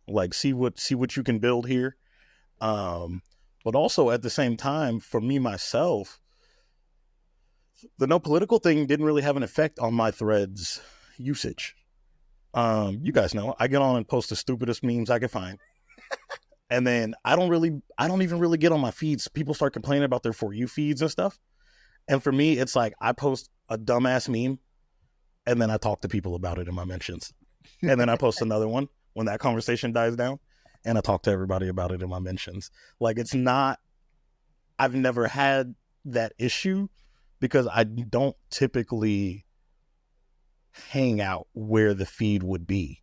like see what you can build here. But also at the same time, for me myself, the no political thing didn't really have an effect on my Threads usage. You guys know I get on and post the stupidest memes I can find. And then I don't even really get on my feeds. People start complaining about their For You feeds and stuff. And for me, it's like I post a dumbass meme and then I talk to people about it in my mentions. And then I post another one when that conversation dies down and I talk to everybody about it in my mentions. Like, it's not, I've never had that issue because I don't typically hang out where the feed would be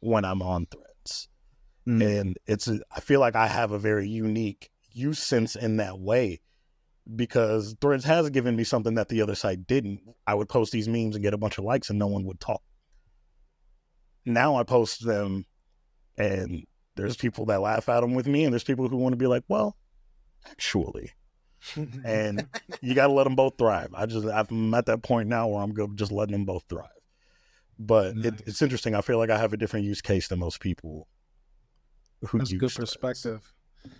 when I'm on Threads. And I feel like I have a very unique use sense in that way because Threads has given me something that the other site didn't. I would post these memes and get a bunch of likes and no one would talk. Now I post them and there's people that laugh at them with me and there's people who want to be like, well, actually. And you got to let them both thrive. I'm at that point now where I'm good just letting them both thrive. But nice. It's interesting. I feel like I have a different use case than most people. That's good perspective.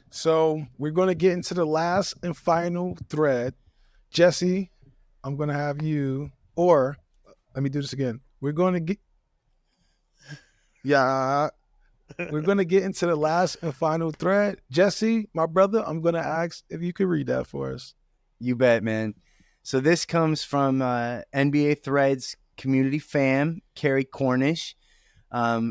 So we're going to get into the last and final thread. Jesse, I'm going to have you, or let me do this again. We're going to get into the last and final thread. Jesse, my brother, I'm going to ask if you could read that for us. You bet, man. So this comes from NBA Threads community fam, Carrie Cornish.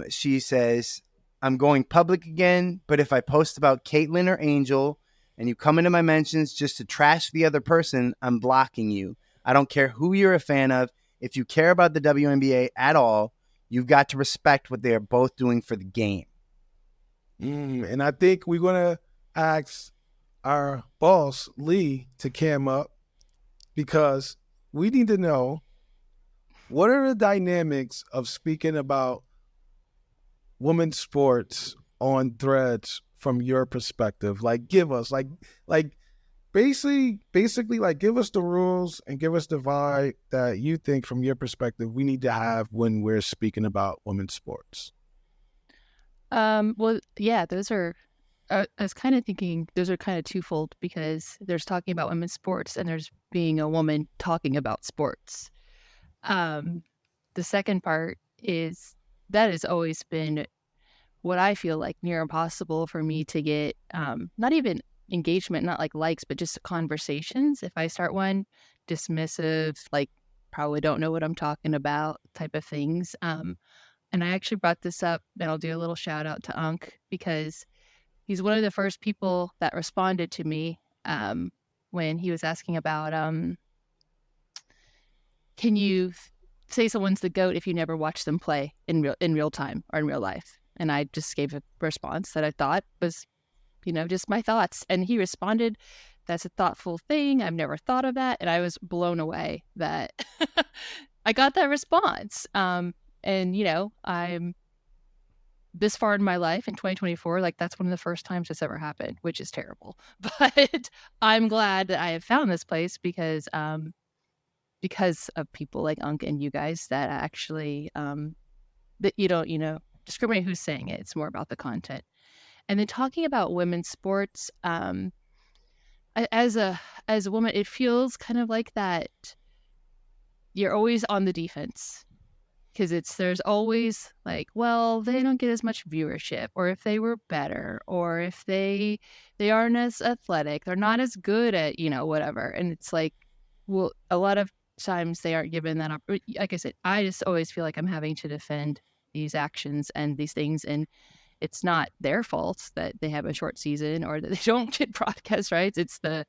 She says, I'm going public again, but if I post about Caitlyn or Angel and you come into my mentions just to trash the other person, I'm blocking you. I don't care who you're a fan of. If you care about the WNBA at all, you've got to respect what they are both doing for the game. And I think we're going to ask our boss, Leigh, to cam up because we need to know what are the dynamics of speaking about women's sports on Threads from your perspective. Like, give us basically like give us the rules and give us the vibe that you think from your perspective we need to have when we're speaking about women's sports. Well, yeah, those are, I was kind of thinking those are kind of twofold because there's talking about women's sports and there's being a woman talking about sports. The second part is that has always been what I feel like near impossible for me to get, not even engagement, not like likes, but just conversations. If I start one, dismissive, like probably don't know what I'm talking about type of things. And I actually brought this up, and I'll do a little shout out to Unc because he's one of the first people that responded to me when he was asking about, can you say someone's the GOAT if you never watch them play in real time or in real life? And I just gave a response that I thought was, just my thoughts. And he responded, that's a thoughtful thing. I've never thought of that. And I was blown away that I got that response. And, I'm this far in my life in 2024, like that's one of the first times this ever happened, which is terrible. But I'm glad that I have found this place because of people like Unc and you guys that actually, that you don't, discriminate who's saying it. It's more about the content. And then talking about women's sports, as a woman, it feels kind of like that you're always on the defense because there's always like, well, they don't get as much viewership, or if they were better, or if they aren't as athletic, they're not as good at, whatever. And it's like, well, a lot of times they aren't given that opportunity. Like I said, I just always feel like I'm having to defend these actions and these things, and it's not their fault that they have a short season or that they don't get broadcast rights. It's the,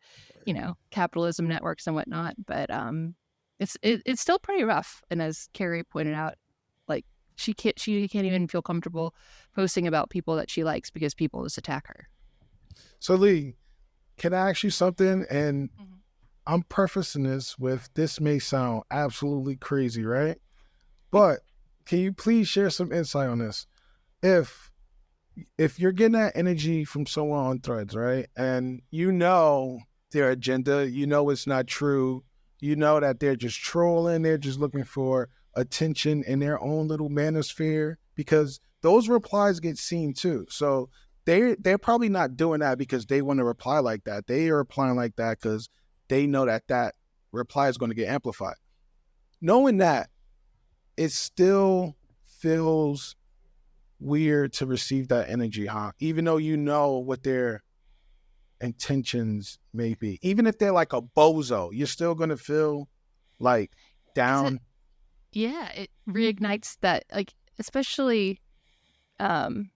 capitalism networks and whatnot. But it's still pretty rough. And as Carrie pointed out, like she can't even feel comfortable posting about people that she likes because people just attack her. So Leigh, can I ask you something? And I'm prefacing this with, this may sound absolutely crazy, right? But can you please share some insight on this? If you're getting that energy from someone on Threads, right, and their agenda, it's not true, that they're just trolling, they're just looking for attention in their own little manosphere, because those replies get seen too. So they're probably not doing that because they want to reply like that. They are replying like that because they know that reply is going to get amplified. Knowing that, it still feels weird to receive that energy, huh? Even though you know what their intentions may be. Even if they're like a bozo, you're still gonna feel like 'Cause down. it reignites that, like, especially, um,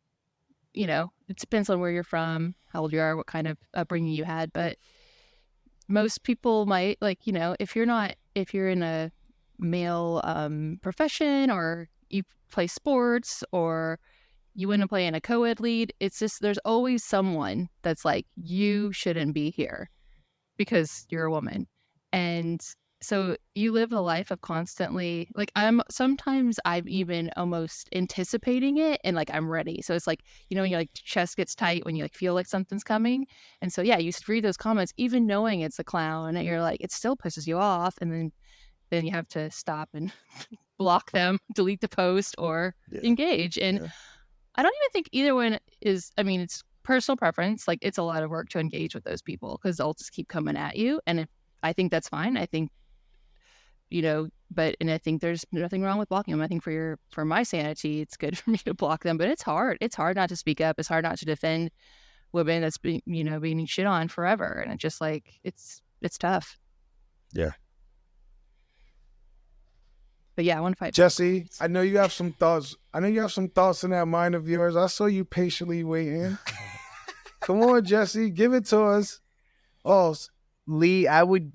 it depends on where you're from, how old you are, what kind of upbringing you had, but most people might, like, if you're in a male profession, or you play sports, or you want to play in a co-ed lead, it's just there's always someone that's like, you shouldn't be here because you're a woman. And so you live a life of constantly, like, I'm even almost anticipating it, and like I'm ready. So it's like, when your like chest gets tight when you like feel like something's coming. And so yeah, you read those comments even knowing it's a clown, and you're like, it still pisses you off, and then you have to stop and block them, delete the post, or Yeah. engage. And Yeah. I don't even think either one is, I mean, it's personal preference. Like, it's a lot of work to engage with those people because they'll just keep coming at you. And I think that's fine. I think, and I think there's nothing wrong with blocking them. I think for my sanity, it's good for me to block them, but it's hard. It's hard not to speak up. It's hard not to defend women that's being shit on forever. And it's just like, it's tough. Yeah. But yeah, I want to fight. Jesse, I know you have some thoughts. I know you have some thoughts in that mind of yours. I saw you patiently waiting. Come on, Jesse, give it to us. Oh, Leigh, I would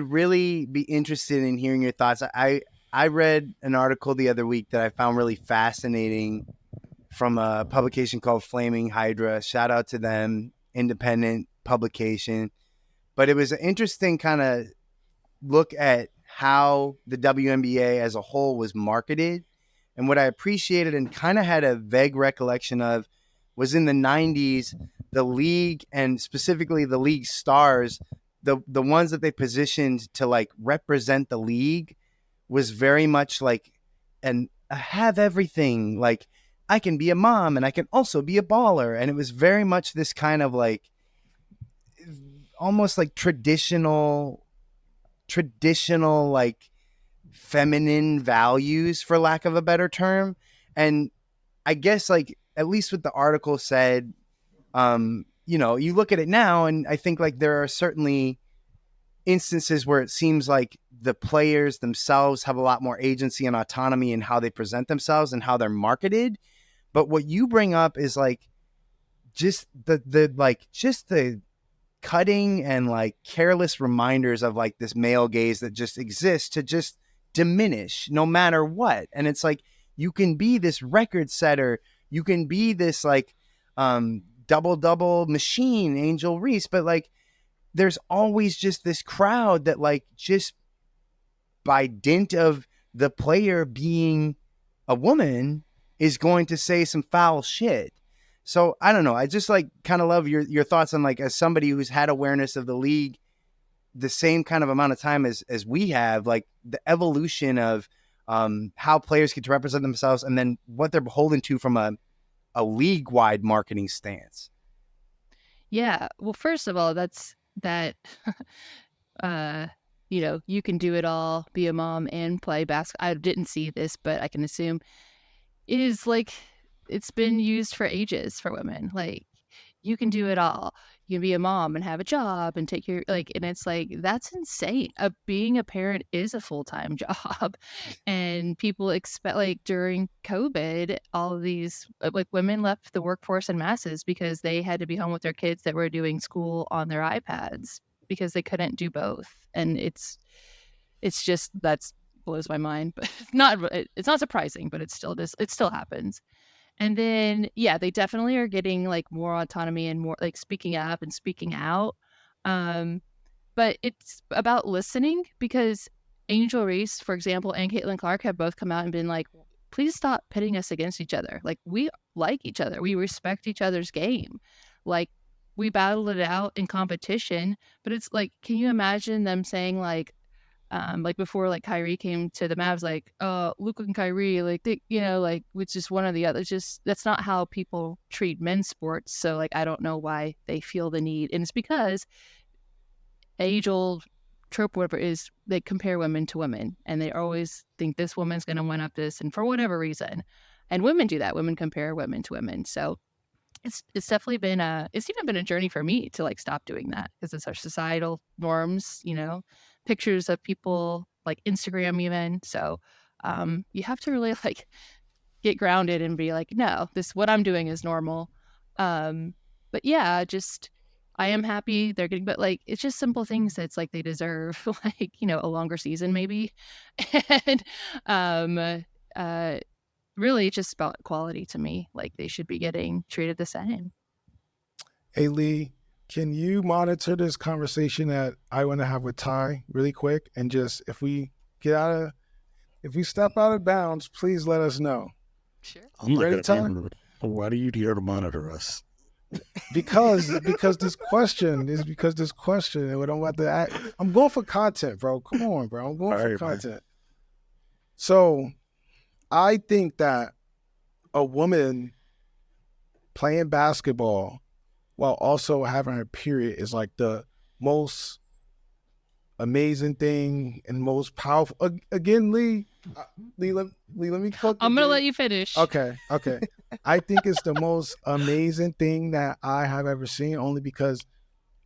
really be interested in hearing your thoughts. I read an article the other week that I found really fascinating from a publication called Flaming Hydra. Shout out to them, independent publication. But it was an interesting kind of look at how the WNBA as a whole was marketed. And what I appreciated and kind of had a vague recollection of was in the 90s, the league, and specifically the league stars, the ones that they positioned to like represent the league, was very much like I have everything. Like, I can be a mom and I can also be a baller. And it was very much this kind of like almost like traditional like feminine values, for lack of a better term. And I guess like at least what the article said, you look at it now and I think like there are certainly instances where it seems like the players themselves have a lot more agency and autonomy in how they present themselves and how they're marketed. But what you bring up is like just the cutting and like careless reminders of like this male gaze that just exists to just diminish no matter what. And it's like, you can be this record setter, you can be this like double machine, Angel Reese, but like there's always just this crowd that like just by dint of the player being a woman is going to say some foul shit. So I don't know. I just like kind of love your thoughts on like, as somebody who's had awareness of the league the same kind of amount of time as we have, like the evolution of how players get to represent themselves and then what they're beholden to from a league-wide marketing stance. Yeah. Well, first of all, that's that, you can do it all, be a mom and play basketball. I didn't see this, but I can assume it is like, it's been used for ages for women. Like, you can do it all. You can be a mom and have a job and take care, like, and it's like, that's insane. Being a parent is a full-time job. And people expect, like, during COVID, all of these, like, women left the workforce in masses because they had to be home with their kids that were doing school on their iPads because they couldn't do both. And it's just, that's blows my mind, but it's not surprising, but it still happens. And then, yeah, they definitely are getting like more autonomy and more like speaking up and speaking out. But it's about listening, because Angel Reese, for example, and Caitlin Clark have both come out and been like, please stop pitting us against each other. Like, we like each other. We respect each other's game. Like, we battled it out in competition, but it's like, can you imagine them saying like before like Kyrie came to the Mavs, like, Luka and Kyrie, like they, like, which is one or the other. It's just, that's not how people treat men's sports. So like, I don't know why they feel the need. And it's because age-old trope, whatever, is they compare women to women, and they always think this woman's going to one up this, and for whatever reason, and women do that. Women compare women to women, so it's definitely been it's even been a journey for me to like stop doing that, because it's our societal norms, pictures of people like Instagram even. So you have to really like get grounded and be like, no, what I'm doing is normal. But yeah, just I am happy they're getting, but like it's just simple things that's like they deserve like, a longer season maybe. And really it's just about quality to me. Like they should be getting treated the same. Hey Leigh, can you monitor this conversation that I want to have with Ty really quick? And just if we step out of bounds, please let us know. Sure. I'm not Ready, going Ty? to monitor. Why do you here to monitor us? Because this question, and what I'm about to act, I'm going for content, bro. Come on, bro. I'm going for content. So I think that a woman playing basketball while also having her period is like the most amazing thing and most powerful. Again, Leigh, let me cook. I'm gonna let you finish. Okay. I think it's the most amazing thing that I have ever seen, only because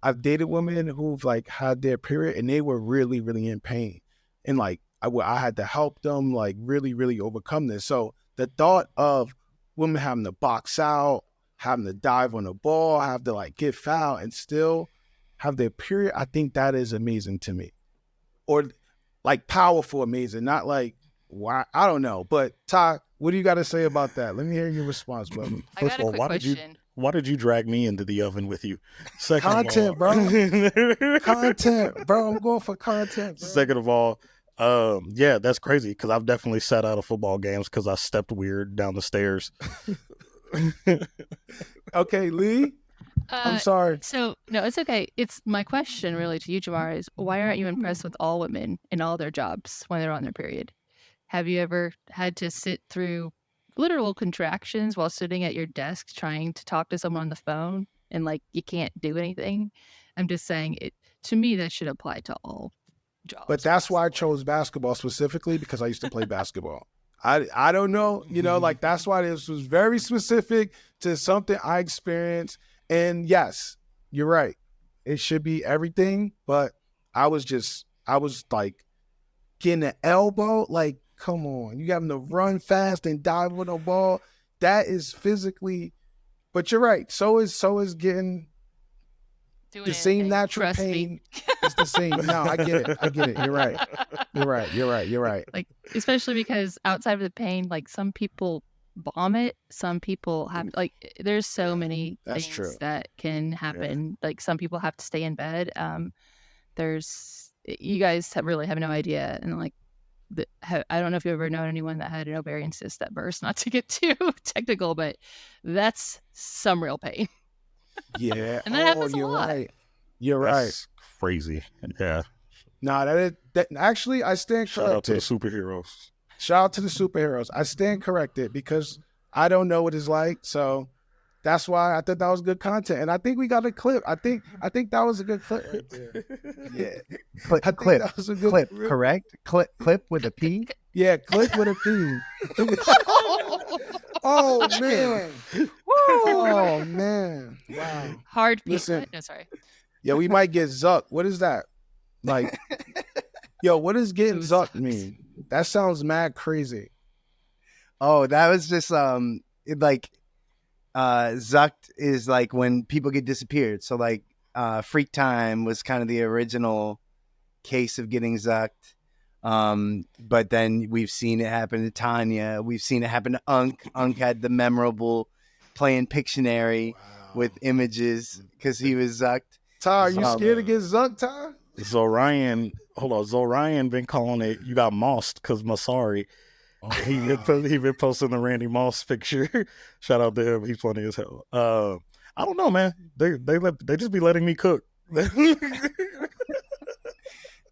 I've dated women who've like had their period and they were really, really in pain, and like I had to help them like really, really overcome this. So the thought of women having to box out, having to dive on the ball, have to like get fouled and still have their period, I think that is amazing to me. Or like powerful amazing, not like, why, I don't know. But Ty, what do you got to say about that? Let me hear your response, brother. I got a quick question. Why did you drag me into the oven with you? Second Content, of all, bro. Content, bro. I'm going for content, bro. Second of all, yeah, that's crazy because I've definitely sat out of football games because I stepped weird down the stairs. Okay, Leigh, I'm sorry. So no, it's okay. It's my question really to you, Jhamar, is why aren't you impressed with all women in all their jobs when they're on their period? Have you ever had to sit through literal contractions while sitting at your desk trying to talk to someone on the phone and like you can't do anything? I'm just saying it, to me, that should apply to all jobs. But that's why I chose basketball specifically, because I used to play basketball. I don't know, like that's why this was very specific to something I experienced. And yes, you're right. It should be everything, but I was like getting an elbow. Like, come on, you having to run fast and dive with a ball. That is physically, but you're right. So is getting doing the same anything. natural Trust pain. me. It's the same. No, I get it. You're right. Like, especially because outside of the pain, like some people vomit, some people have like there's so many That's things true. that can happen. Like some people have to stay in bed. You guys really have no idea. And like I don't know if you've ever known anyone that had an ovarian cyst that burst, not to get too technical, but that's some real pain. Yeah. And that happens a lot. Right. You're That's crazy. Yeah. Nah, that actually I stand Shout out to the corrected. superheroes. Shout out to the superheroes. I stand corrected because I don't know what it's like. So that's why I thought that was good content. And I think we got a clip. I think that was a good clip right there. Yeah. I think Clip. that was a good Clip, correct? Clip with a P? Yeah, clip with a P. Oh man. Oh man. Wow. Hard Listen. No, sorry. Yeah, we might get zucked. What is that? Like, yo, what does getting Who zucked zucks? mean? That sounds mad crazy. Oh, that was just zucked is like when people get disappeared. So like Freak Time was kind of the original case of getting zucked. But then we've seen it happen to Tanya. We've seen it happen to Unk. Unk had the memorable playing Pictionary with images because he was zucked. Ty, are you scared to get zucked, Ty? Zorion been calling it, you got mossed because Masari. Oh, He been posting the Randy Moss picture. Shout out to him. He's funny as hell. I don't know, man. They just be letting me cook.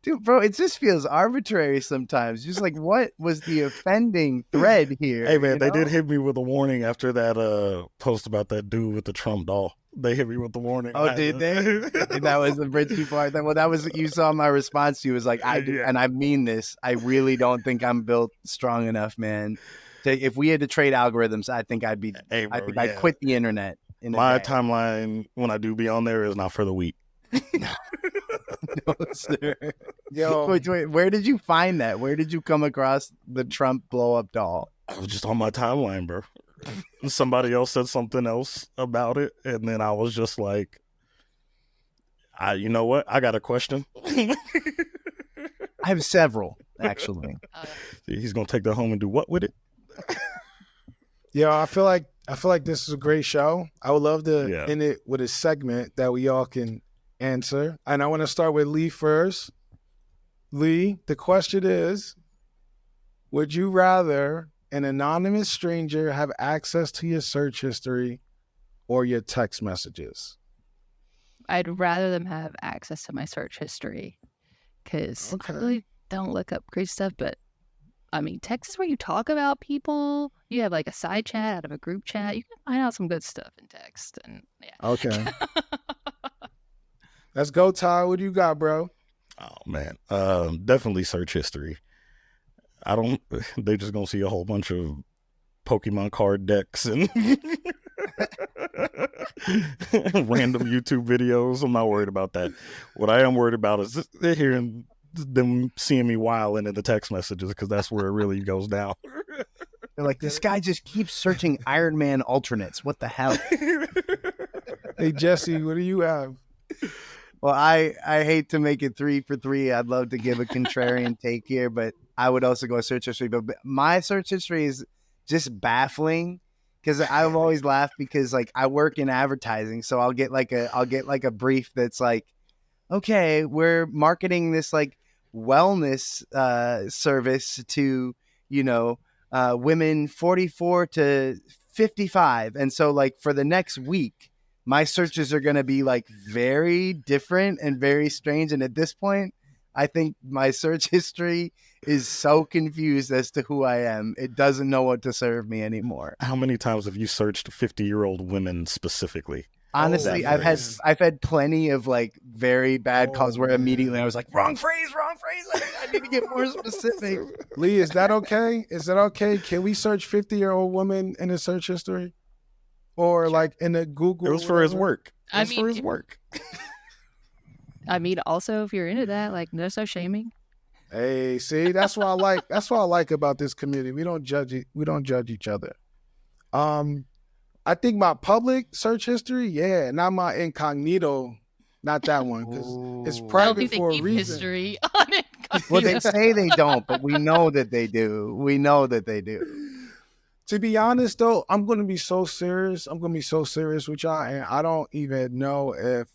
Dude, bro, it just feels arbitrary sometimes. Just like, what was the offending thread here? Hey, man, you they know? did hit me with a warning after that post about that dude with the Trump doll. They hit me with the warning. Oh, did they? That was the Bridgie part. Well, that was you saw my response to you was like, I do, Yeah. and I mean this. I really don't think I'm built strong enough, man. If we had to trade algorithms, I think I'd be. Hey, I bro, think yeah. I'd quit the internet in a My day. timeline when I do be on there is not for the weak. No, sir. Yo, Wait, where did you find that? Where did you come across the Trump blow up doll? I was just on my timeline, bro. Somebody else said something else about it, and then I was just like, you know what? I got a question. I have several, actually. He's gonna take that home and do what with it? yo, I feel like this is a great show. I would love to Yeah. end it with a segment that we all can answer. And I want to start with Leigh first. Leigh, the question is, would you rather an anonymous stranger have access to your search history or your text messages? I'd rather them have access to my search history because Okay. I really don't look up crazy stuff. But I mean, text is where you talk about people. You have like a side chat out of a group chat. You can find out some good stuff in text. And yeah. Okay. Let's go, Ty. What do you got, bro? Oh man, definitely search history. They just gonna see a whole bunch of Pokemon card decks and random YouTube videos. I'm not worried about that. What I am worried about is they're hearing them seeing me wilding in the text messages because that's where it really goes down. They're like, this guy just keeps searching Iron Man alternates. What the hell? Hey, Jesse, what do you have? Well, I hate to make it 3 for 3. I'd love to give a contrarian take here, but I would also go search history. But my search history is just baffling because I've always laughed because like I work in advertising, so I'll get like a brief that's like, okay, we're marketing this like wellness service to women 44 to 55, and so like for the next week. My searches are going to be like very different and very strange. And at this point, I think my search history is so confused as to who I am. It doesn't know what to serve me anymore. How many times have you searched 50-year-old women specifically? Honestly, Oh, I've had plenty of like very bad calls where man. immediately I was like, wrong phrase. I need to get more specific. Leigh, is that okay? Is that okay? Can we search 50-year-old women in the search history? Or like in the Google? It was for his whatever? work. It I was for mean, his work. I mean, also if you're into that, like, there's no shaming. Hey, see, that's what I like. That's what I like about this community. We don't judge it. We don't judge each other. I think my public search history, yeah, not my incognito, not that one because it's Ooh. I don't private think they for a keep reason. history on it. Well, they say they don't, but we know that they do. We know that they do. To be honest, though, I'm going to be so serious. I'm going to be so serious with y'all, and I don't even know if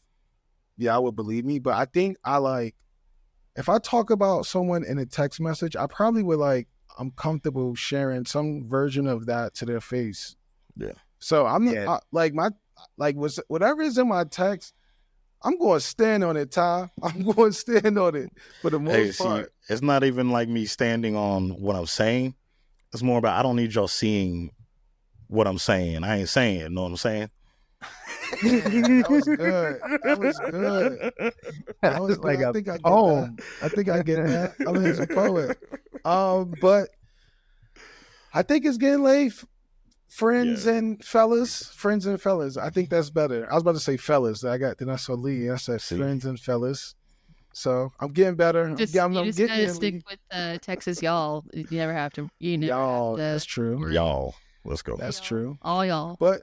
y'all would believe me. But I think if I talk about someone in a text message, I probably would I'm comfortable sharing some version of that to their face. Yeah. So I'm Yeah. whatever is in my text, I'm going to stand on it, Ty. I'm going to stand on it for the most part. It's not even like me standing on what I'm saying. It's more about I don't need y'all seeing what I'm saying. I ain't saying it. Know what I'm saying? That was good. That was good. That was like good. I a think I get poem. that. I think I get that. I mean, he's a poet. But I think it's getting late. Friends and fellas. I think that's better. I was about to say fellas. Then I saw Leigh. I said friends and fellas. So I'm getting better. I'm You getting just there, gotta stick Leigh. with Texas y'all. You never have to. You never Y'all, have to. that's true. Y'all, let's go. That's Y'all. true. All y'all. But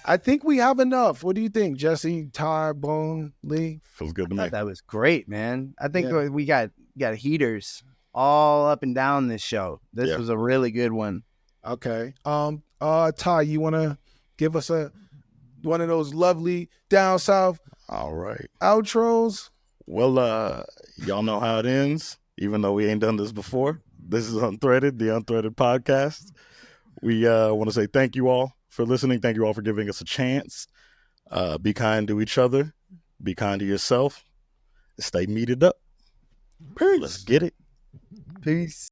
I think we have enough. What do you think, Jesse, Ty, Bone, Leigh? Feels good to I me. thought that was great, man. I think Yeah. we got heaters all up and down this show. This was a really good one. Okay. Ty, you wanna give us one of those lovely down south All right. outros? Well, y'all know how it ends, even though we ain't done this before. This is unThreaded, the unThreaded podcast. We want to say thank you all for listening. Thank you all for giving us a chance. Be kind to each other. Be kind to yourself. Stay meated up. Peace. Let's get it. Peace.